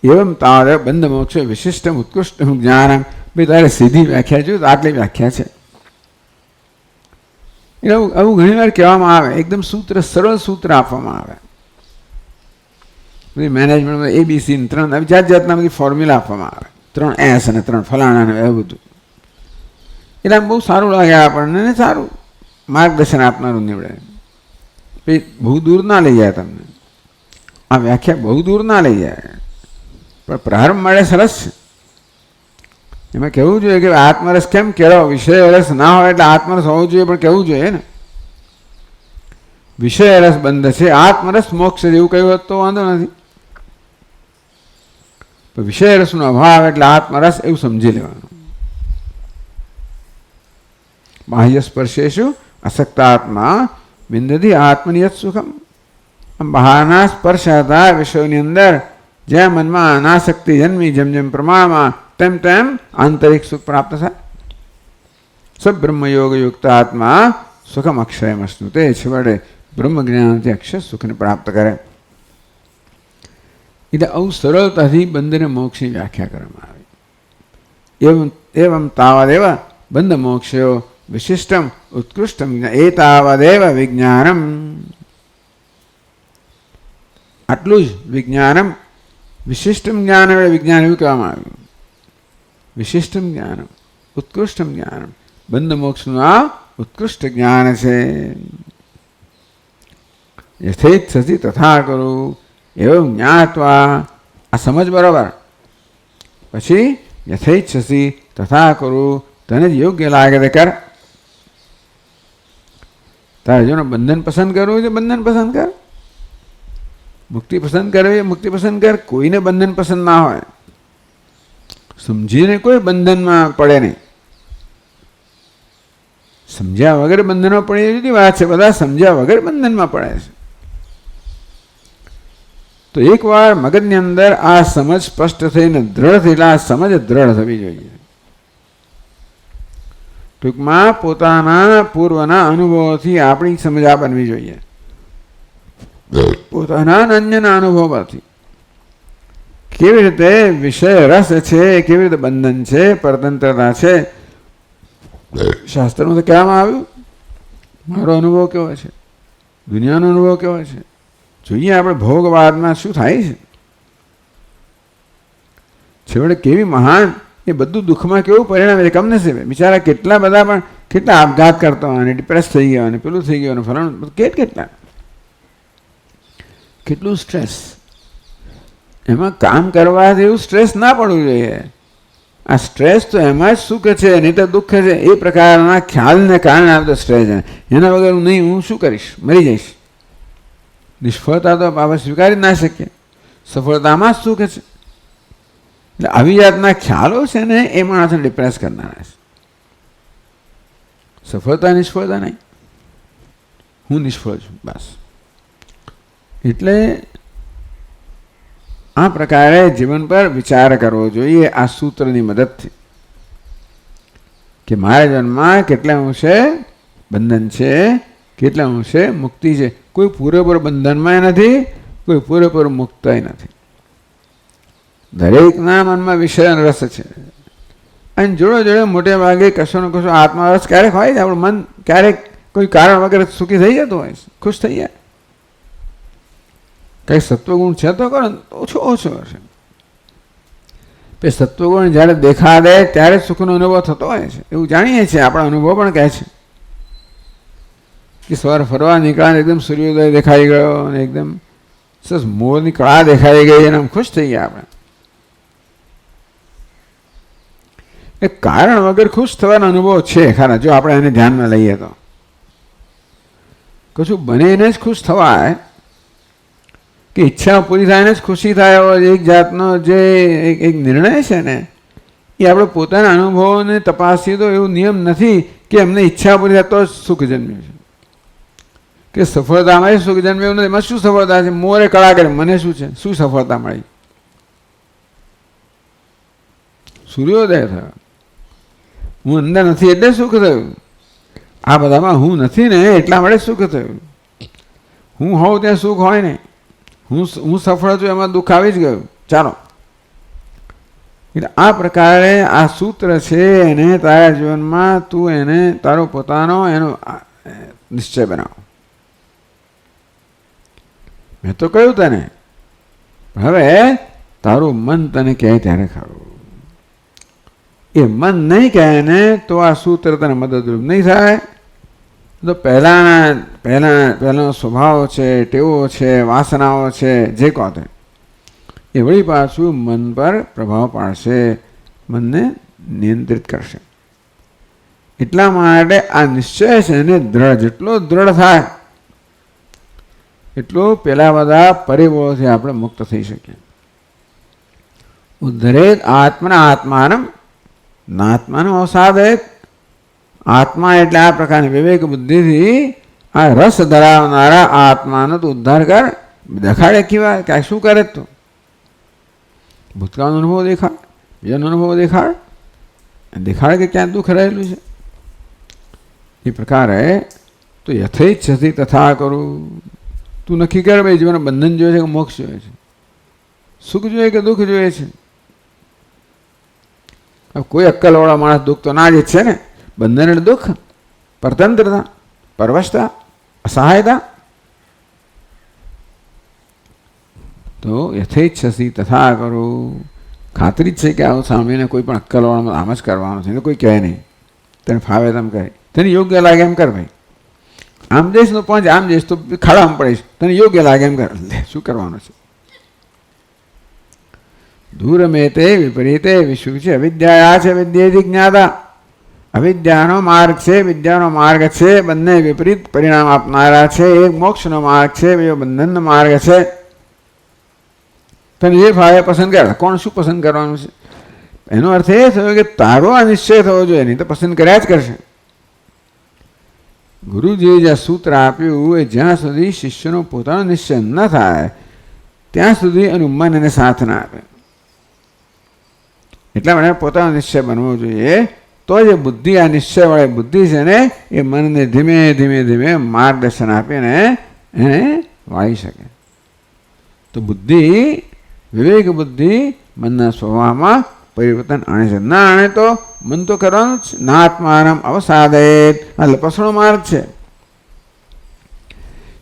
A: એવમ તાવદેવ બંધ મોક્ષ વિશિષ્ટમ ઉત્કૃષ્ટમ જ્ઞાનમ. ભાઈ તારે સીધી વ્યાખ્યા જોયું તો આટલી વ્યાખ્યા છે. એટલે આવું ઘણી વાર કહેવામાં આવે, એકદમ સરળ સૂત્ર આપવામાં આવે. બધી મેનેજમેન્ટમાં ABC 3 જાતના બધી ફોર્મ્યુલા આપવામાં આવે, 3 S અને 3 ફલાણા ને એવું બધું. એટલે આમ બહુ સારું લાગે આપણને ને સારું માર્ગદર્શન આપનારું નીવડે. બહુ દૂર ના લઈ જાય તમને આ વ્યાખ્યા, બહુ દૂર ના લઈ જાય, પણ પ્રારંભ મળે સરસ છે. એમાં કહેવું જોઈએ કે આત્મરસ કેમ કેળવો, વિષય રસ ના હોય એટલે આત્મરસ હોવું જોઈએ, પણ કહેવું જોઈએ ને વિષય રસ બંધ છે, આત્મરસ મોક્ષ છે એવું કહ્યું હોત તો વાંધો નથી. વિષય રસનો અભાવ એટલે આત્મરસ એવું સમજી લેવાનું. બાહ્ય સ્પર્શેશુ અસક્તાત્મા બિંદતી આત્મનિયત સુખમ. બહારના સ્પર્શ હતા વિષયોની અંદર જ્યાં મનમાં અનાસક્તિ જન્મી, જેમ જેમ પ્રમાણમાં તેમ તેમ આંતરિક સુખ પ્રાપ્ત થાય. સબ્રહ્મયોગ યુક્ત આત્મા સુખમ અક્ષયમસ્તુ. તે છેવટે બ્રહ્મ જ્ઞાનથી અક્ષય સુખને પ્રાપ્ત કરે. એટલે આવું સરળતાથી બંધને મોક્ષની વ્યાખ્યા કરવામાં આવી. એવમ તાવદેવ બંધ મોક્ષયો વિશિષ્ટમ ઉત્કૃષ્ટમ એ તાવદેવ વિજ્ઞાનમ. આટલું જ વિજ્ઞાનમ, વિશિષ્ટમ જ્ઞાન એટલે વિજ્ઞાન એવું કહેવામાં આવ્યું. વિશિષ્ટમ જ્ઞાનમ ઉત્કૃષ્ટમ જ્ઞાનમ. બંધ મોક્ષનું આ ઉત્કૃષ્ટ જ્ઞાન છે. યથેચ્છસી તથા કરું એવું જ્ઞાત્વા. આ સમજ બરોબર. પછી યથેચ્છસી તથા કરું, તને જ યોગ્ય લાગે તે કર. તારે જો બંધન પસંદ કરવું છે બંધન પસંદ કર, મુક્તિ પસંદ કરવી મુક્તિ પસંદ કર. કોઈને બંધન પસંદ ના હોય, સમજીને કોઈ બંધનમાં પડે નહીં. સમજ્યા વગર બંધનમાં પડે એ જુદી વાત છે, બધા સમજ્યા વગર બંધનમાં પડે છે. તો એકવાર મગજની અંદર આ સમજ સ્પષ્ટ થઈને દ્રઢ થયેલા, આ સમજ દ્રઢ થવી જોઈએ. ટૂંકમાં પોતાના પૂર્વના અનુભવોથી આપણી સમજ આ બનવી જોઈએ, પોતાના અન્યના અનુભવથી. કેવી રીતે વિષય રસ છે, કેવી રીતે બંધન છે, પરતંત્રતા છે, શાસ્ત્રમાં તો કહેવામાં આવ્યું. મારો અનુભવ કેવો છે, દુનિયાનો અનુભવ કેવો છે, જોઈએ આપણે ભોગવાદમાં શું થાય છે, છેવટે કેવી મહાન એ બધું દુઃખમાં કેવું પરિણામે છે. કમનસીબે બિચારા કેટલા બધા પણ કેટલા આપઘાત કરતા હોય, અને ડિપ્રેસ થઈ ગયા, અને પેલું થઈ ગયું, અને ફલાણું કેટલું સ્ટ્રેસ. એમાં કામ કરવા જેવું સ્ટ્રેસ ના પડવું જોઈએ. આ સ્ટ્રેસ તો એમાં જ સુખ છે, નહીં તો દુઃખ છે. એ પ્રકારના ખ્યાલને કારણે આવતો સ્ટ્રેસ છે. એના વગર નહીં હું શું કરીશ, મરી જઈશ. નિષ્ફળતા તો આપણે સ્વીકારી ના શકીએ, સફળતામાં જ સુખ છે. એટલે આવી જાતના ખ્યાલો છે ને એ માણસને ડિપ્રેસ કરનારા છે. સફળતા નિષ્ફળતા નહીં, હું નિષ્ફળ છું બસ. એટલે આ પ્રકારે જીવન પર વિચાર કરવો જોઈએ આ સૂત્રની મદદથી, કે મારા જીવનમાં કેટલા અંશે બંધન છે, કેટલા અંશે મુક્તિ છે. કોઈ પૂરેપૂરો બંધનમાં નથી, કોઈ પૂરેપૂરો મુક્તય નથી. દરેકના મનમાં વિષય રસ છે. અને જોડે જોડે મોટે ભાગે કશો ને કશો આત્મરસ ક્યારેક હોય છે. આપણું મન ક્યારેક કોઈ કારણ વગર સુખી થઈ જતું હોય, ખુશ થઈ જાય. કંઈ સત્વગુણ છે તો કરો ઓછો ઓછો હશે. સત્વગુણ જ્યારે દેખાડે ત્યારે સુખનો અનુભવ થતો હોય છે, એવું જાણીએ છીએ. આપણા અનુભવ પણ કહે છે કે સવારે ફરવા નીકળ્યા એકદમ સૂર્યોદય દેખાઈ ગયો અને એકદમ સરસ મોરની કળા દેખાઈ ગઈ અને આમ ખુશ થઈ ગયા આપણે. એ કારણ વગર ખુશ થવાનો અનુભવ છે ખરા, જો આપણે એને ધ્યાનમાં લઈએ તો. કશું બને એને જ ખુશ થવાય કે ઈચ્છા પૂરી થાય ને જ ખુશી થાય એવો એક જાતનો જે એક નિર્ણય છે ને, એ આપણે પોતાના અનુભવોને તપાસીએ તો એવું નિયમ નથી કે એમને ઈચ્છા પૂરી થાય તો જ સુખ જન્મ્યું છે, કે સફળતામાં સુખ જન્મ્યું નથી. એમાં શું સફળતા છે? મોરે કળા કરે, મને શું છે? શું સફળતા મળી? સૂર્યોદય થયો, હું અંદર નથી એટલે સુખ થયું. આ બધામાં હું નથી ને એટલા માટે સુખ થયું. હું હોઉં ત્યાં સુખ હોય ને, હું સફળ છું એમાં દુઃખ આવી જ ગયું. ચાલો, એટલે આ પ્રકારે આ સૂત્ર છે એને તારા જીવનમાં તું એને તારો પોતાનો એનો નિશ્ચય બનાવો. મેં તો કહ્યું તને, હવે તારું મન તને કહે ત્યારે ખરું. એ મન નહીં કહે ને તો આ સૂત્ર તને મદદરૂપ નહીં થાય. તો પહેલાનો સ્વભાવ છે, ટેવો છે, વાસનાઓ છે, જે કહો તે એ વળી પાછું મન પર પ્રભાવ પાડશે, મનને નિયંત્રિત કરશે. એટલા માટે આ નિશ્ચય છે એને દ્રઢ, જેટલો દ્રઢ થાય એટલું પેલા બધા પરિબળોથી આપણે મુક્ત થઈ શકીએ. ઉદ્ધરેત આત્મના આત્માનમ નાત્માનું અવસાદેત. આત્મા એટલે આ પ્રકારની વિવેક બુદ્ધિથી આ રસ ધરાવનારા આત્માનો તો ઉદ્ધાર કર. દેખાડે કેવા કે શું કરે તું? ભૂતકાળનો અનુભવ દેખાડ, બીજાનો અનુભવ દેખાડ કે ક્યાં દુઃખ રહેલું છે. એ પ્રકારે તો યથેચ્છથી તથા કરું. તું નક્કી કર ભાઈ, જીવન બંધન જોઈએ છે કે મોક્ષ જોઈએ છે, સુખ જોઈએ કે દુઃખ જોઈએ છે. કોઈ અક્કલવાળા માણસ દુઃખ તો ના જ છે ને. બંધન એટલે દુઃખ, પરતંત્રતા, પરવશતા, અસહાયતા. તો યથેચ્છસી તથા કરો. ખાતરી જ છે કે આવું સાંભળીને કોઈ પણ અક્કલવાળામાં આમ જ કરવાનું છે, કોઈ કહે નહીં. તને ફાવે તેમ કરે, તને યોગ્ય લાગે એમ કર ભાઈ. આમ જઈશ તો પહોંચ, આમ જઈશ તો ખાડામાં પડીશ, તને યોગ્ય લાગે એમ કર. શું કરવાનું છે? દૂરમેતે વિપરીતે વિશુક છે અવિદ્યા છે વિદ્યેથી જ્ઞાતા. અવિદ્યાનો માર્ગ છે, વિદ્યાનો માર્ગ છે, બંને વિપરીત પરિણામ આપનારા છે. એક મોક્ષનો માર્ગ છે, બીજો બંધનનો માર્ગ છે. તને જે ફાવે પસંદ કર. કોણ શું પસંદ કરવાનું છે? એનો અર્થ એ થયો કે તારો આ નિશ્ચય થવો જોઈએ, નહીં તો પસંદ કર્યા જ કરશે. ગુરુજીએ જે સૂત્ર આપ્યું એ જ્યાં સુધી શિષ્યનો પોતાનો નિશ્ચય ન થાય ત્યાં સુધી એનું મન એને સાથ ના આપે. એટલા માટે પોતાનો નિશ્ચય બનવો જોઈએ. તો જે બુદ્ધિ, આ નિશ્ચયવાળી બુદ્ધિ છે ને, એ મનને ધીમે ધીમે ધીમે માર્ગદર્શન આપીને એને વાળી શકે. તો બુદ્ધિ, વિવેક બુદ્ધિ મનના સ્વભાવમાં પરિવર્તન આણે છે. ના આણે તો મન તો કરવાનું જ. નાત્માનમ અવસાદે. આ લપસણો માર્ગ છે.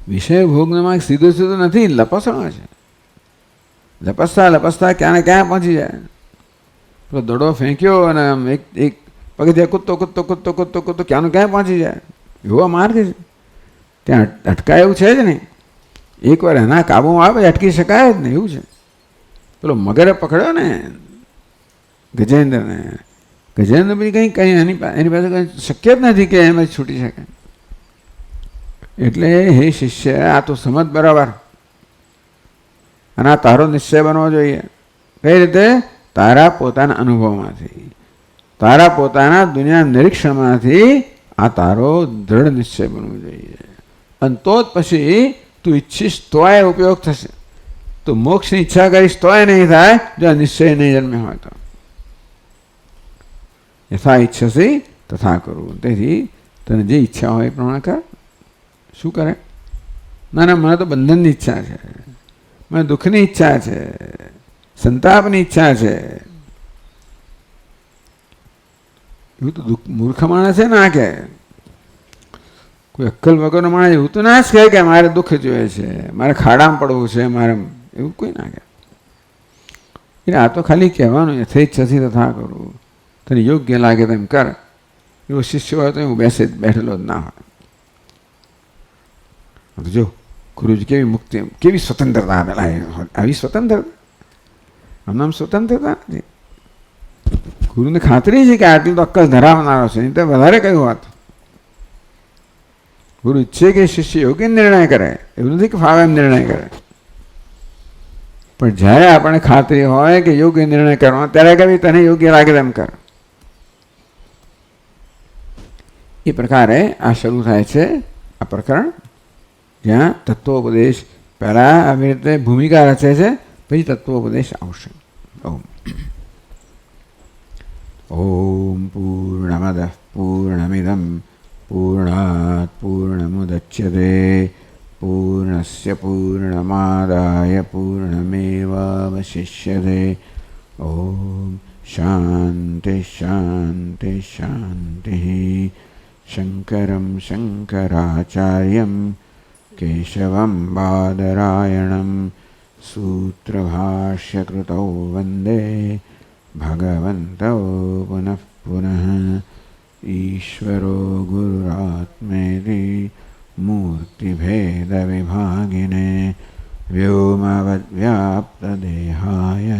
A: વિષય ભોગનો માર્ગ સીધો સીધો નથી, લપસણો છે. લપસતા લપસતા ક્યાં ને ક્યાં પહોંચી જાય. પેલો દડો ફેંક્યો અને આમ એક પગથિયા કૂદતો ક્યાંનું ક્યાં પહોંચી જાય. એવો માર્ગ છે. ત્યાં અટકાય એવું છે જ નહીં. એકવાર એના કાબુમાં આવે અટકી શકાય જ નહીં, એવું છે. પેલો મગરે પકડ્યો ને ગજેન્દ્રને, ગજેન્દ્ર બી કંઈ એની પાસે કંઈ શક્ય જ નથી કે એમ જ છૂટી શકે. એટલે હે શિષ્ય, આ તો સમજ બરાબર. અને આ તારો નિશ્ચય બનવો જોઈએ. કઈ રીતે? તારા પોતાના અનુભવમાંથી, તારા પોતાના દુનિયા નિરીક્ષણમાંથી આ તારો દ્રઢ નિશ્ચય બનવો જોઈએ. અને તો જ પછી તું ઈચ્છીશ તોય ઉપયોગ થશે. તો મોક્ષની ઈચ્છા કરીશ તોય નહીં થાય જો આ નિશ્ચય નહીં જન્મે હોય તો. યથા ઈચ્છસી તથા કરું. તેથી તને જે ઈચ્છા હોય એ પ્રમાણે કર. શું કરે? ના ના, મને તો બંધનની ઈચ્છા છે, મને દુઃખની ઈચ્છા છે, સંતાપની ઈચ્છા છે. એવું તો મૂર્ખ માણસ છે ના કે કોઈ અક્કલ વગરનો માણસ એવું તો ના જ કહે કે મારે દુઃખ જોઈએ છે, મારે ખાડામાં પડવું છે, મારે એવું કોઈ ના કહે. એટલે આ તો ખાલી કહેવાનું યથેચ્છથી તથા કરવું, તને યોગ્ય લાગે તેમ કર. એવો શિષ્ય હોય તો હું બેઠેલો જ ના હોય. જો ગુરુજી કેવી મુક્તિ, કેવી સ્વતંત્રતા આપેલા. આવી સ્વતંત્રતા આમ સ્વતંત્રતા નથી. ગુરુને ખાતરી છે કે આટલું તો અક્કલ ધરાવનારો છે, નહીં તો વધારે કયું વાત. ગુરુ ઈચ્છે કે શિષ્ય યોગ્ય નિર્ણય કરે, એવું નથી કે ફાવે એમ નિર્ણય કરે. પણ જ્યારે આપણને ખાતરી હોય કે યોગ્ય નિર્ણય કરવાનો, ત્યારે કभी તને યોગ્ય લાગે તેમ કર. એ પ્રકારે આ શરૂ થાય છે આ પ્રકરણ, જ્યાં તત્વોપદેશ પહેલાં આવી રીતે ભૂમિકા રચે છે, પછી તત્વોપદેશ આવશે. ઓમ પૂર્ણમદ પૂર્ણમિદમ પૂર્ણાત પૂર્ણમુદચ્યતે પૂર્ણસ્ય પૂર્ણમાદાય પૂર્ણમેવાવશિષ્યતે. ઓમ શાંતિ શાંતિ શાંતિ. શંકરમ શંકરાચાર્યમ કેશવમ બાદરાયણમ સૂત્રભાષ્યકૃતૌ વંદે ભગવन्तौ પુનઃ પુનઃ. ઈશ્વરો ગુરુરાત્મેતિ મૂર્તિભેદવિભાગિને વ્યોમવદ્વ્યાપ્તદેહાય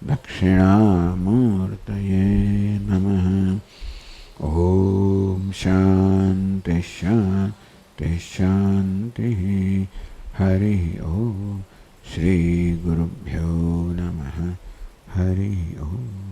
A: દક્ષિણામૂર્તયે નમઃ. ઓમ શાંતિ શાંતિ શાંતિ. હરિ ઓમ. શ્રી ગુરુભ્યો નમઃ. હરિ ઓમ.